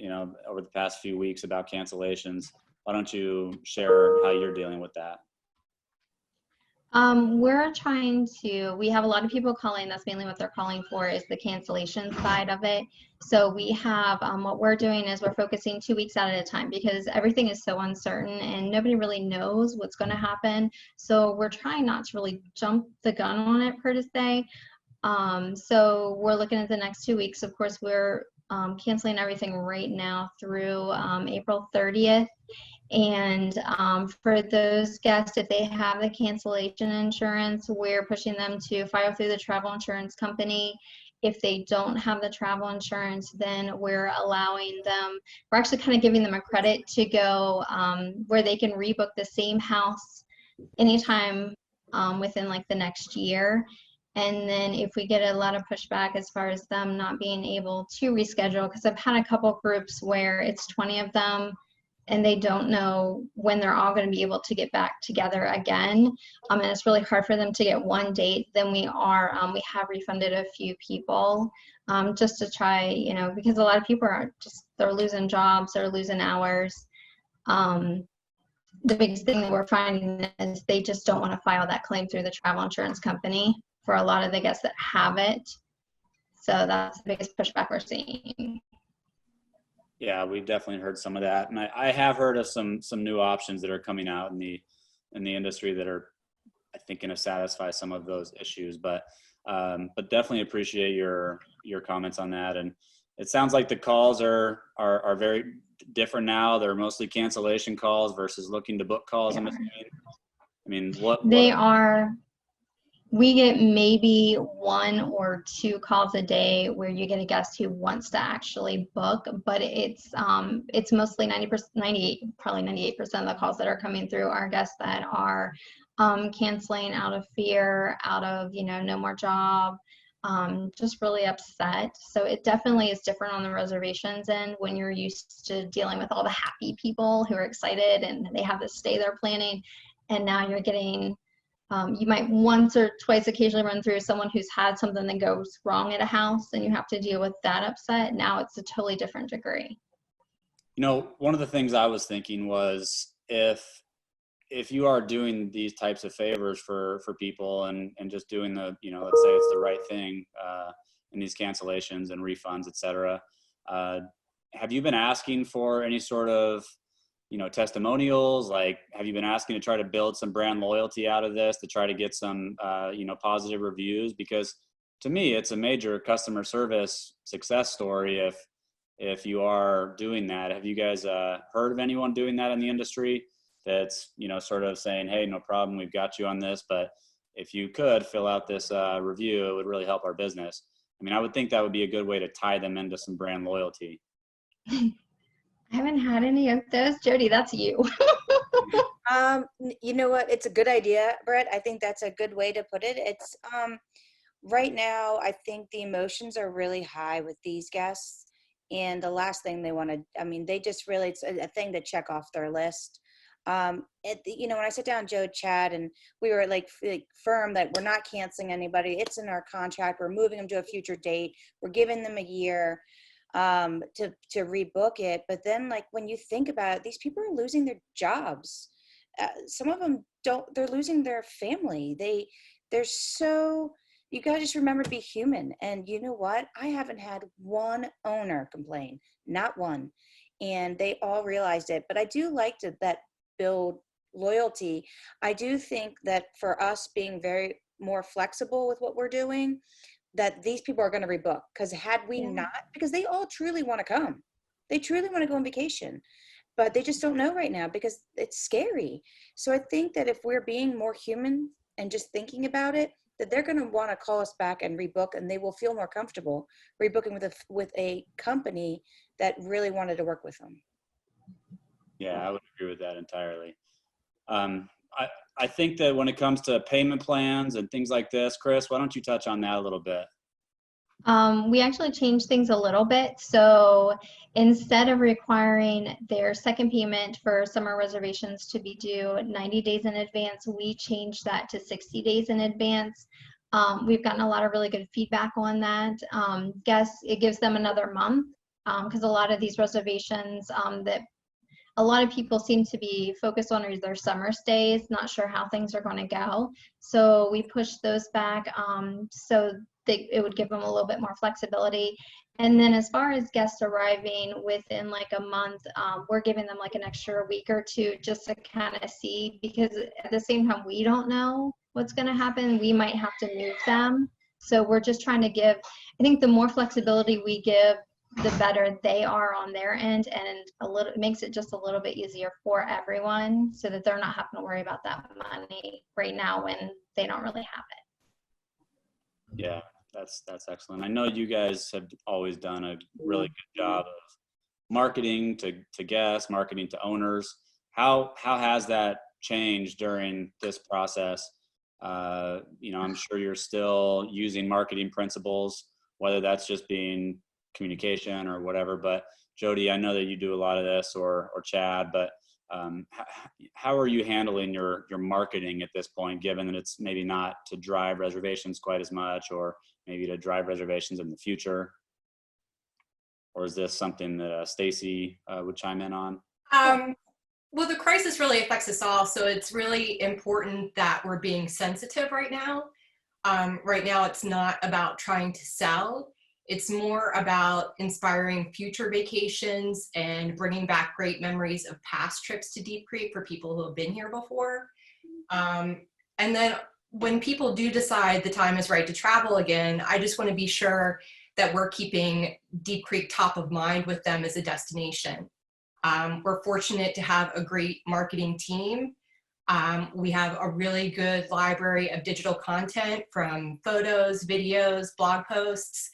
over the past few weeks about cancellations. Why don't you share how you're dealing with that? We have a lot of people calling. That's mainly what they're calling for, is the cancellation side of it. So we have, what we're doing is we're focusing 2 weeks out at a time because everything is so uncertain and nobody really knows what's going to happen. So we're trying not to really jump the gun on it, per se. So we're looking at the next 2 weeks. Of course, we're canceling everything right now through April 30th. And for those guests, if they have the cancellation insurance, we're pushing them to file through the travel insurance company. If they don't have the travel insurance, then we're allowing them, we're actually kind of giving them a credit to go where they can rebook the same house anytime within like the next year. And then if we get a lot of pushback as far as them not being able to reschedule, because I've had a couple groups where it's 20 of them and they don't know when they're all going to be able to get back together again. And it's really hard for them to get one date. Then we have refunded a few people just to try, because a lot of people are they're losing jobs, they're losing hours. The biggest thing that we're finding is they just don't want to file that claim through the travel insurance company for a lot of the guests that have it. So that's the biggest pushback we're seeing. Yeah, we've definitely heard some of that, and I have heard of some new options that are coming out in the industry that are, I think, going to satisfy some of those issues. But definitely appreciate your comments on that. And it sounds like the calls are very different now. They're mostly cancellation calls versus looking to book calls. I'm assuming. I mean, they are. We get maybe 1 or 2 calls a day where you get a guest who wants to actually book, but it's mostly 98% of the calls that are coming through are guests that are canceling out of fear, out of no more job, just really upset. So it definitely is different on the reservations end when you're used to dealing with all the happy people who are excited and they have this stay they're planning, and now you're getting You might once or twice occasionally run through someone who's had something that goes wrong at a house and you have to deal with that upset. Now it's a totally different degree. You know, one of the things I was thinking was if you are doing these types of favors for people and just doing the, you know, let's say it's the right thing in these cancellations and refunds, et cetera, have you been asking for any sort of, you know, testimonials? Like, have you been asking to try to build some brand loyalty out of this, to try to get some, you know, positive reviews? Because to me, it's a major customer service success story if you are doing that. Have you guys heard of anyone doing that in the industry that's, you know, sort of saying, hey, no problem, we've got you on this, but if you could fill out this review, it would really help our business? I mean, I would think that would be a good way to tie them into some brand loyalty. I haven't had any of those. Jodi, that's you. You know what? It's a good idea, Brett. I think that's a good way to put it. It's right now, I think the emotions are really high with these guests. And the last thing they want to, I mean, they just really, it's a thing to check off their list. You know, when I sit down, Joe, Chad, and we were like firm that we're not canceling anybody. It's in our contract. We're moving them to a future date. We're giving them a year to rebook it. But then, like, when you think about it, these people are losing their jobs. Some of them they're losing their family. They're so, you gotta just remember to be human. And you know what? I haven't had one owner complain, not one. And they all realized it. But I do like that build loyalty. I do think that for us being very more flexible with what we're doing, that these people are going to rebook, because had we not, because they all truly want to come. They truly want to go on vacation, but they just don't know right now because it's scary. So I think that if we're being more human and just thinking about it, that they're going to want to call us back and rebook, and they will feel more comfortable rebooking with a company that really wanted to work with them. Yeah, I would agree with that entirely. I think that when it comes to payment plans and things like this, Chris, why don't you touch on that a little bit? We actually changed things a little bit. So instead of requiring their second payment for summer reservations to be due 90 days in advance, we changed that to 60 days in advance. We've gotten a lot of really good feedback on that. It gives them another month, because a lot of these reservations that a lot of people seem to be focused on are their summer stays, not sure how things are going to go. So we pushed those back so it would give them a little bit more flexibility. And then as far as guests arriving within like a month, we're giving them like an extra week or two just to kind of see, because at the same time, we don't know what's going to happen. We might have to move them. So we're just trying to give, I think the more flexibility we give, the better they are on their end, and it makes it just a little bit easier for everyone, so that they're not having to worry about that money right now when they don't really have it. Yeah, that's excellent. I know you guys have always done a really good job of marketing to guests, marketing to owners. How has that changed during this process? You know, I'm sure you're still using marketing principles, whether that's just being communication or whatever, but Jodi, I know that you do a lot of this, or Chad, but how are you handling your marketing at this point, given that it's maybe not to drive reservations quite as much, or maybe to drive reservations in the future? Or is this something that Stacy would chime in on? Well, the crisis really affects us all, so it's really important that we're being sensitive right now. Right now, it's not about trying to sell. It's more about inspiring future vacations and bringing back great memories of past trips to Deep Creek for people who have been here before. And then when people do decide the time is right to travel again, I just want to be sure that we're keeping Deep Creek top of mind with them as a destination. We're fortunate to have a great marketing team. We have a really good library of digital content, from photos, videos, blog posts.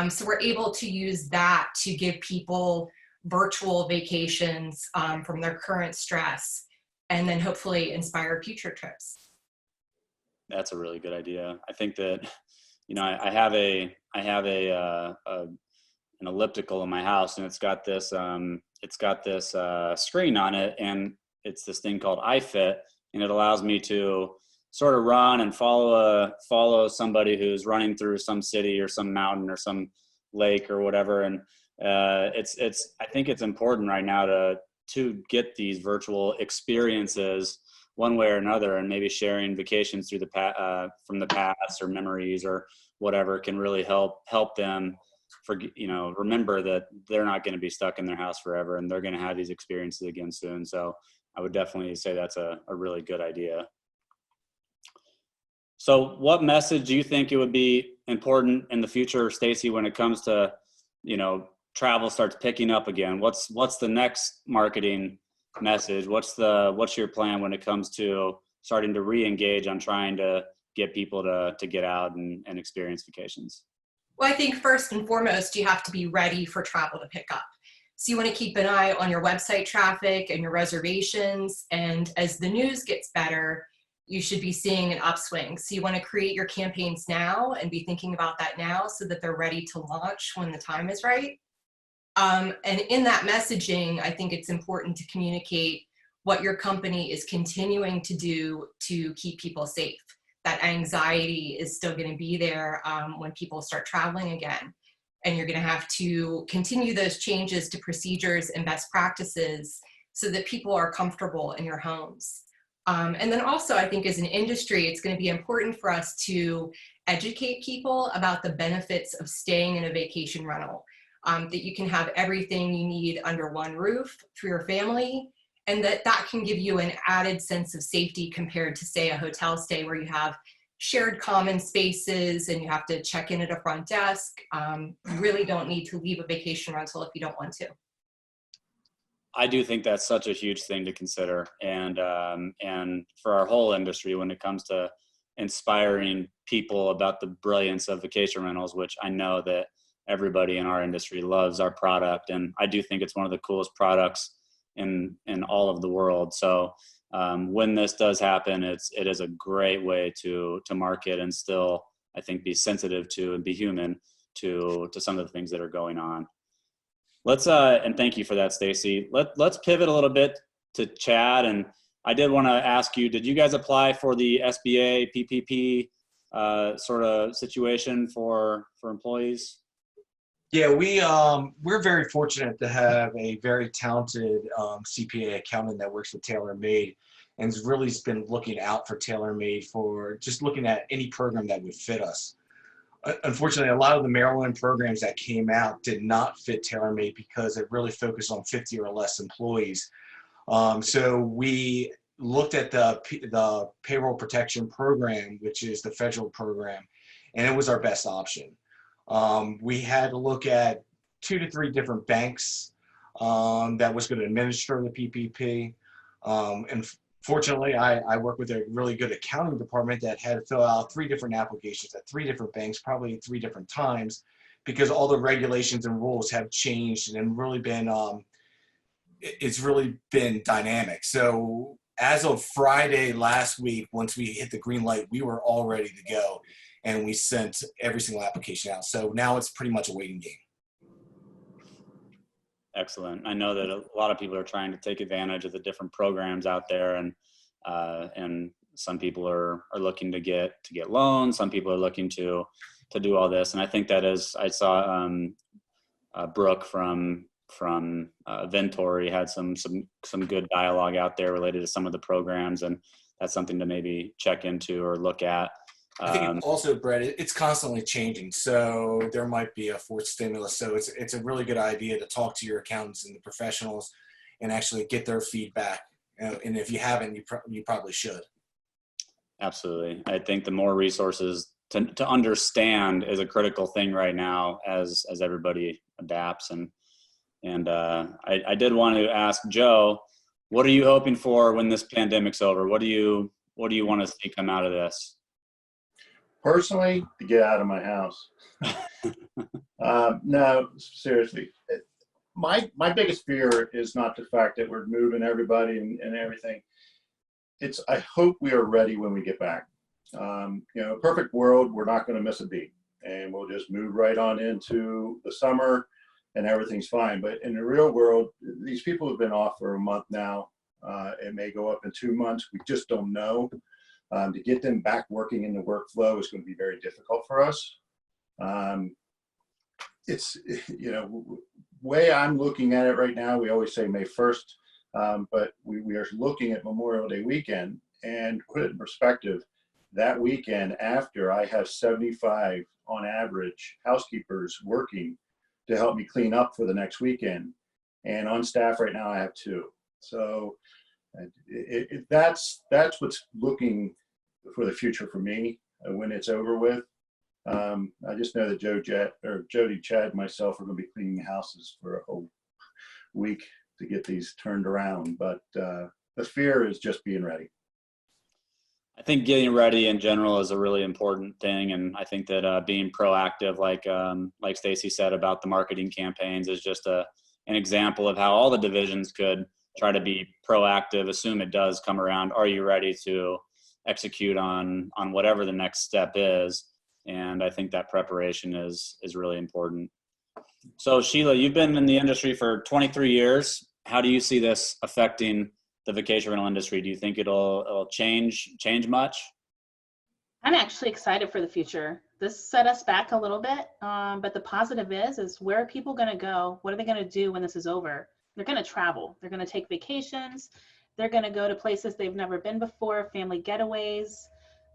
So we're able to use that to give people virtual vacations from their current stress, and then hopefully inspire future trips. That's a really good idea. I think that, you know, I have an elliptical in my house, and it's got this screen on it, and it's this thing called iFit, and it allows me to sort of run and follow somebody who's running through some city or some mountain or some lake or whatever. And I think it's important right now to get these virtual experiences one way or another, and maybe sharing vacations through from the past or memories or whatever can really help them remember that they're not going to be stuck in their house forever, and they're going to have these experiences again soon. So I would definitely say that's a really good idea. So what message do you think it would be important in the future, Stacy, when it comes to, travel starts picking up again? What's the next marketing message? What's your plan when it comes to starting to re-engage on trying to get people to get out and experience vacations? Well, I think first and foremost, you have to be ready for travel to pick up. So you want to keep an eye on your website traffic and your reservations. And as the news gets better, you should be seeing an upswing. So you want to create your campaigns now and be thinking about that now so that they're ready to launch when the time is right. And in that messaging, I think it's important to communicate what your company is continuing to do to keep people safe. That anxiety is still going to be there when people start traveling again. And you're going to have to continue those changes to procedures and best practices so that people are comfortable in your homes. And then also, I think as an industry, it's going to be important for us to educate people about the benefits of staying in a vacation rental, that you can have everything you need under one roof for your family, and that can give you an added sense of safety compared to, say, a hotel stay where you have shared common spaces and you have to check in at a front desk. You really don't need to leave a vacation rental if you don't want to. I do think that's such a huge thing to consider, and for our whole industry when it comes to inspiring people about the brilliance of vacation rentals, which I know that everybody in our industry loves our product, and I do think it's one of the coolest products in all of the world. So when this does happen, it is a great way to market and still, I think, be sensitive to and be human to some of the things that are going on. Let's and thank you for that, Stacy. Let's pivot a little bit to Chad. And I did want to ask you, did you guys apply for the SBA PPP sort of situation for employees? Yeah, we're very fortunate to have a very talented CPA accountant that works with TaylorMade and has really been looking out for TaylorMade for just looking at any program that would fit us. Unfortunately, a lot of the Maryland programs that came out did not fit TaylorMade because it really focused on 50 or less employees. So we looked at the payroll protection program, which is the federal program, and it was our best option. We had to look at 2 to 3 different banks that was going to administer the PPP. And fortunately, I work with a really good accounting department that had to fill out 3 different applications at 3 different banks, probably 3 different times, because all the regulations and rules have changed and really been, it's really been dynamic. So as of Friday last week, once we hit the green light, we were all ready to go. And we sent every single application out. So now it's pretty much a waiting game. Excellent. I know that a lot of people are trying to take advantage of the different programs out there, and some people are looking to get loans. Some people are looking to do all this. And I think that is, I saw Brooke from Ventori had some good dialogue out there related to some of the programs, and that's something to maybe check into or look at. I think also, Brett, it's constantly changing. So there might be a fourth stimulus. So it's a really good idea to talk to your accountants and the professionals and actually get their feedback. And if you haven't, you probably should. Absolutely. I think the more resources to understand is a critical thing right now as everybody adapts. And I did want to ask Joe, what are you hoping for when this pandemic's over? What do you want to see come out of this? Personally, to get out of my house. No, seriously. My biggest fear is not the fact that we're moving everybody and everything. It's, I hope we are ready when we get back. Perfect world, we're not going to miss a beat. And we'll just move right on into the summer and everything's fine. But in the real world, these people have been off for a month now. It may go up in 2 months. We just don't know. To get them back working in the workflow is going to be very difficult for us. It's, way I'm looking at it right now, we always say May 1st, but we are looking at Memorial Day weekend, and put it in perspective, that weekend after, I have 75 on average housekeepers working to help me clean up for the next weekend. And on staff right now, I have 2. So that's what's looking for the future for me when it's over with. I just know that Jodi, Chad, and myself are going to be cleaning houses for a whole week to get these turned around. But the fear is just being ready. I think getting ready in general is a really important thing, and I think that being proactive, like Stacy said about the marketing campaigns, is just an example of how all the divisions could try to be proactive. Assume it does come around. Are you ready to execute on whatever the next step is? And I think that preparation is really important. So Sheila, you've been in the industry for 23 years. How do you see this affecting the vacation rental industry? Do you think it'll change much? I'm actually excited for the future. This set us back a little bit, but the positive is where are people going to go? What are they going to do when this is over? They're going to travel. They're going to take vacations. They're going to go to places they've never been before, family getaways,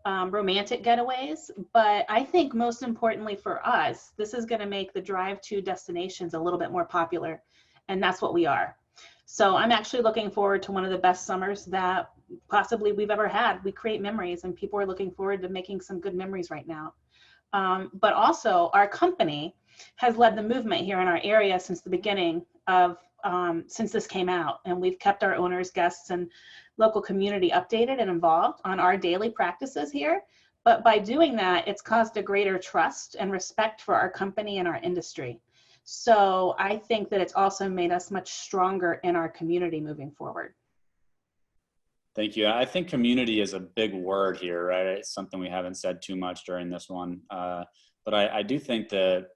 romantic getaways. But I think most importantly for us, this is going to make the drive to destinations a little bit more popular. And that's what we are. So I'm actually looking forward to one of the best summers that possibly we've ever had. We create memories, and people are looking forward to making some good memories right now. But also our company has led the movement here in our area since the beginning of, since this came out, and we've kept our owners, guests, and local community updated and involved on our daily practices here. But by doing that, it's caused a greater trust and respect for our company and our industry. So I think that it's also made us much stronger in our community moving forward. Thank you. I think community is a big word here, right? It's something we haven't said too much during this one. But I do think that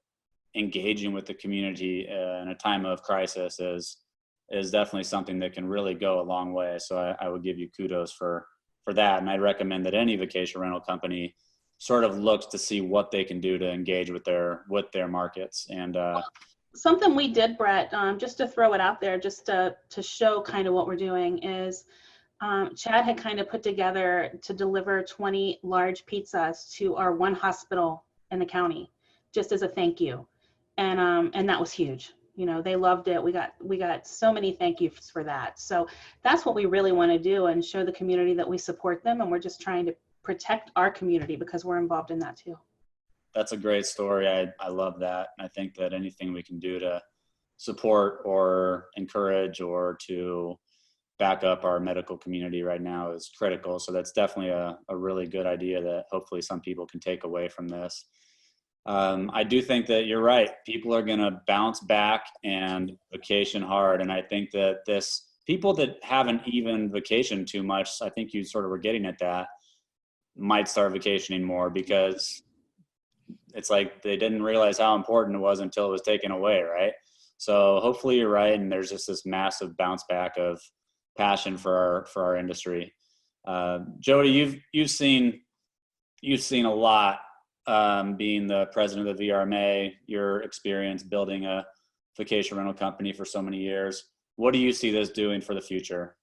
engaging with the community in a time of crisis is definitely something that can really go a long way. So I would give you kudos for that. And I'd recommend that any vacation rental company sort of looks to see what they can do to engage with their markets. And something we did, Brett, just to throw it out there, just to show kind of what we're doing is Chad had kind of put together to deliver 20 large pizzas to our one hospital in the county, just as a thank you. And that was huge. You know, they loved it. We got so many thank yous for that. So that's what we really want to do, and show the community that we support them, and we're just trying to protect our community because we're involved in that too. That's a great story. I love that. I think that anything we can do to support or encourage or to back up our medical community right now is critical. So that's definitely a really good idea that hopefully some people can take away from this. I do think that you're right. People are going to bounce back and vacation hard. And I think that people that haven't even vacationed too much, I think you sort of were getting at that, might start vacationing more, because it's like they didn't realize how important it was until it was taken away, right? So hopefully you're right, and there's just this massive bounce back of passion for our industry. Jodi, you've seen a lot, being the president of the VRMA, your experience building a vacation rental company for so many years. What do you see this doing for the future?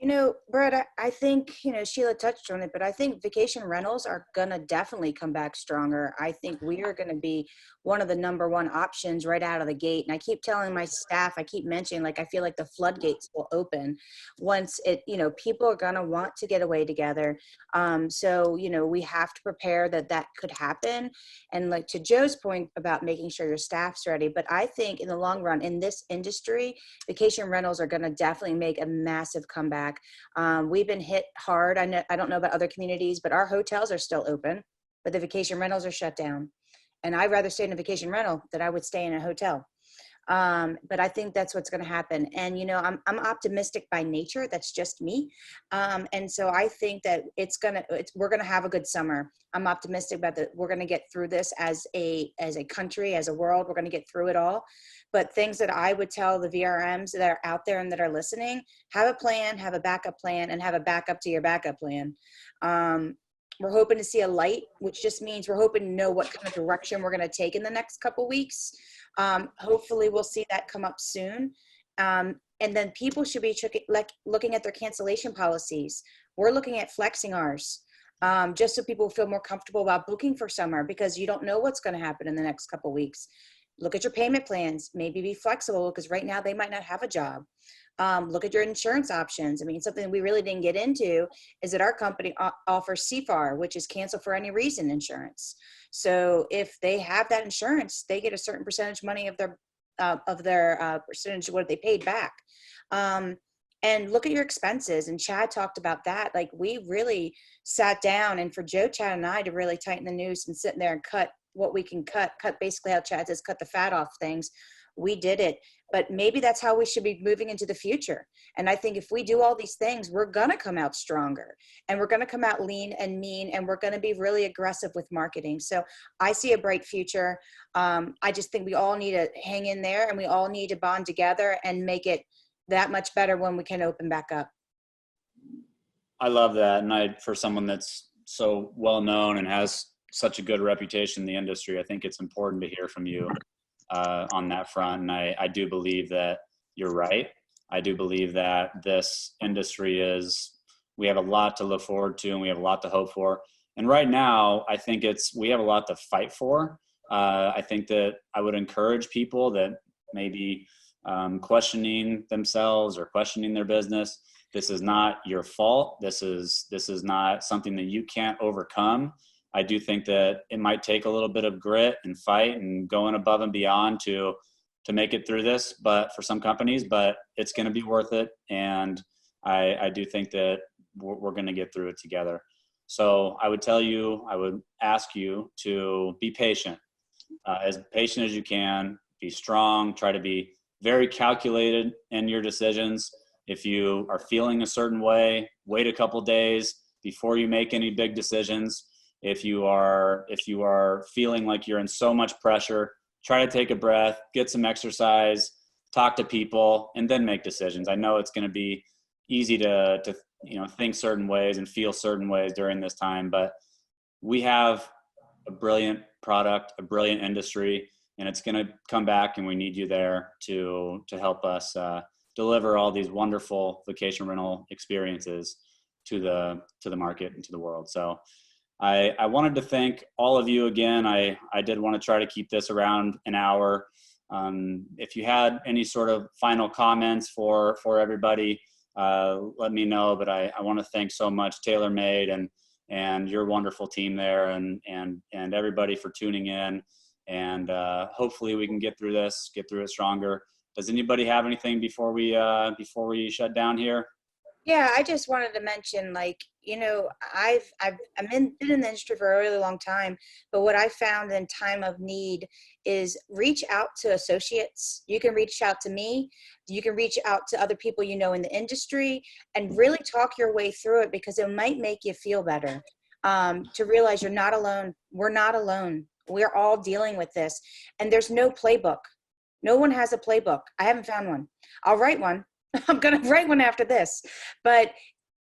You know, Brett, I think, Sheila touched on it, but I think vacation rentals are going to definitely come back stronger. I think we are going to be one of the #1 options right out of the gate. And I keep telling my staff, I keep mentioning, I feel like the floodgates will open once people are going to want to get away together. So, we have to prepare that could happen. And to Joe's point about making sure your staff's ready. But I think in the long run, in this industry, vacation rentals are going to definitely make a massive comeback. We've been hit hard. I don't know about other communities, but our hotels are still open, but the vacation rentals are shut down. And I'd rather stay in a vacation rental than I would stay in a hotel. But I think that's what's going to happen. And, you know, I'm optimistic by nature. That's just me. And so I think that we're going to have a good summer. I'm optimistic about that. We're going to get through this as a country, as a world. We're going to get through it all. But things that I would tell the VRMs that are out there and that are listening, have a plan, have a backup plan, and have a backup to your backup plan. We're hoping to see a light, which just means we're hoping to know what kind of direction we're going to take in the next couple weeks. Hopefully we'll see that come up soon. And then people should be looking at their cancellation policies. We're looking at flexing ours, just so people feel more comfortable about booking for summer, because you don't know what's going to happen in the next couple weeks. Look at your payment plans, maybe be flexible, because right now they might not have a job. Look at your insurance options. I mean, something we really didn't get into is that our company offers CFAR, which is cancel for any reason insurance. So if they have that insurance, they get a certain percentage money of their percentage of what they paid back. And look at your expenses. And Chad talked about that. Like, we really sat down, and for Joe, Chad, and I to really tighten the noose and sit there and cut what we can cut basically how Chad says, cut the fat off things. We did it. But maybe that's how we should be moving into the future. And I think if we do all these things, we're going to come out stronger, and we're going to come out lean and mean, and we're going to be really aggressive with marketing. So I see a bright future. I just think we all need to hang in there, and we all need to bond together and make it that much better when we can open back up. I love that. And for someone that's so well known and has such a good reputation in the industry, I think it's important to hear from you on that front. And I do believe that you're right. I do believe that this industry we have a lot to look forward to, and we have a lot to hope for. And right now, I think we have a lot to fight for. I think that I would encourage people that maybe questioning themselves or questioning their business. This is not your fault. This is not something that you can't overcome. I do think that it might take a little bit of grit and fight and going above and beyond to make it through this, but for some companies, but it's going to be worth it. And I do think that we're going to get through it together. So I would ask you to be patient as you can, be strong, try to be very calculated in your decisions. If you are feeling a certain way, wait a couple days before you make any big decisions. If you are feeling like you're in so much pressure, try to take a breath, get some exercise, talk to people, and then make decisions. I know it's going to be easy to think certain ways and feel certain ways during this time, but we have a brilliant product, a brilliant industry, and it's going to come back, and we need you there to help us deliver all these wonderful vacation rental experiences to the market and to the world. So I wanted to thank all of you again. I did want to try to keep this around an hour. If you had any sort of final comments for everybody, let me know. But I want to thank so much TaylorMade and your wonderful team there, and everybody for tuning in. And hopefully we can get through it stronger. Does anybody have anything before we shut down here? Yeah, I just wanted to mention, I've been in the industry for a really long time, but what I found in time of need is reach out to associates. You can reach out to me. You can reach out to other people in the industry, and really talk your way through it, because it might make you feel better to realize you're not alone. We're not alone. We're all dealing with this, and there's no playbook. No one has a playbook. I haven't found one. I'll write one. I'm going to write one after this, but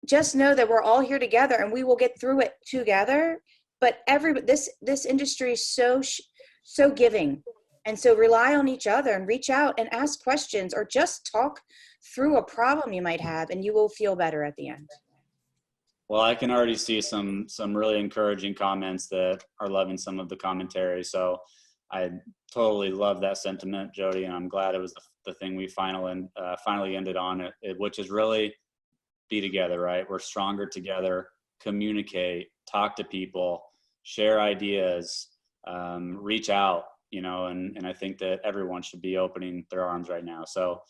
just know that we're all here together, and we will get through it together. But this industry is so giving, and so rely on each other and reach out and ask questions, or just talk through a problem you might have, and you will feel better at the end. Well, I can already see some really encouraging comments that are loving some of the commentary. So I totally love that sentiment, Jodi, and I'm glad it was the thing we finally ended on, which is really be together, right? We're stronger together. Communicate, talk to people, share ideas, reach out, and I think that everyone should be opening their arms right now. So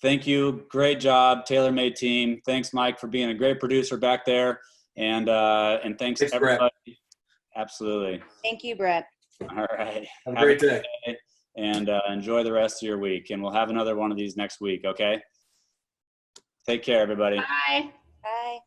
thank you. Great job, TaylorMade team. Thanks, Mike, for being a great producer back there. And thanks everybody. Brett. Absolutely. Thank you, Brett. All right. Have a great day. and enjoy the rest of your week. And we'll have another one of these next week, okay? Take care, everybody. Bye. Bye.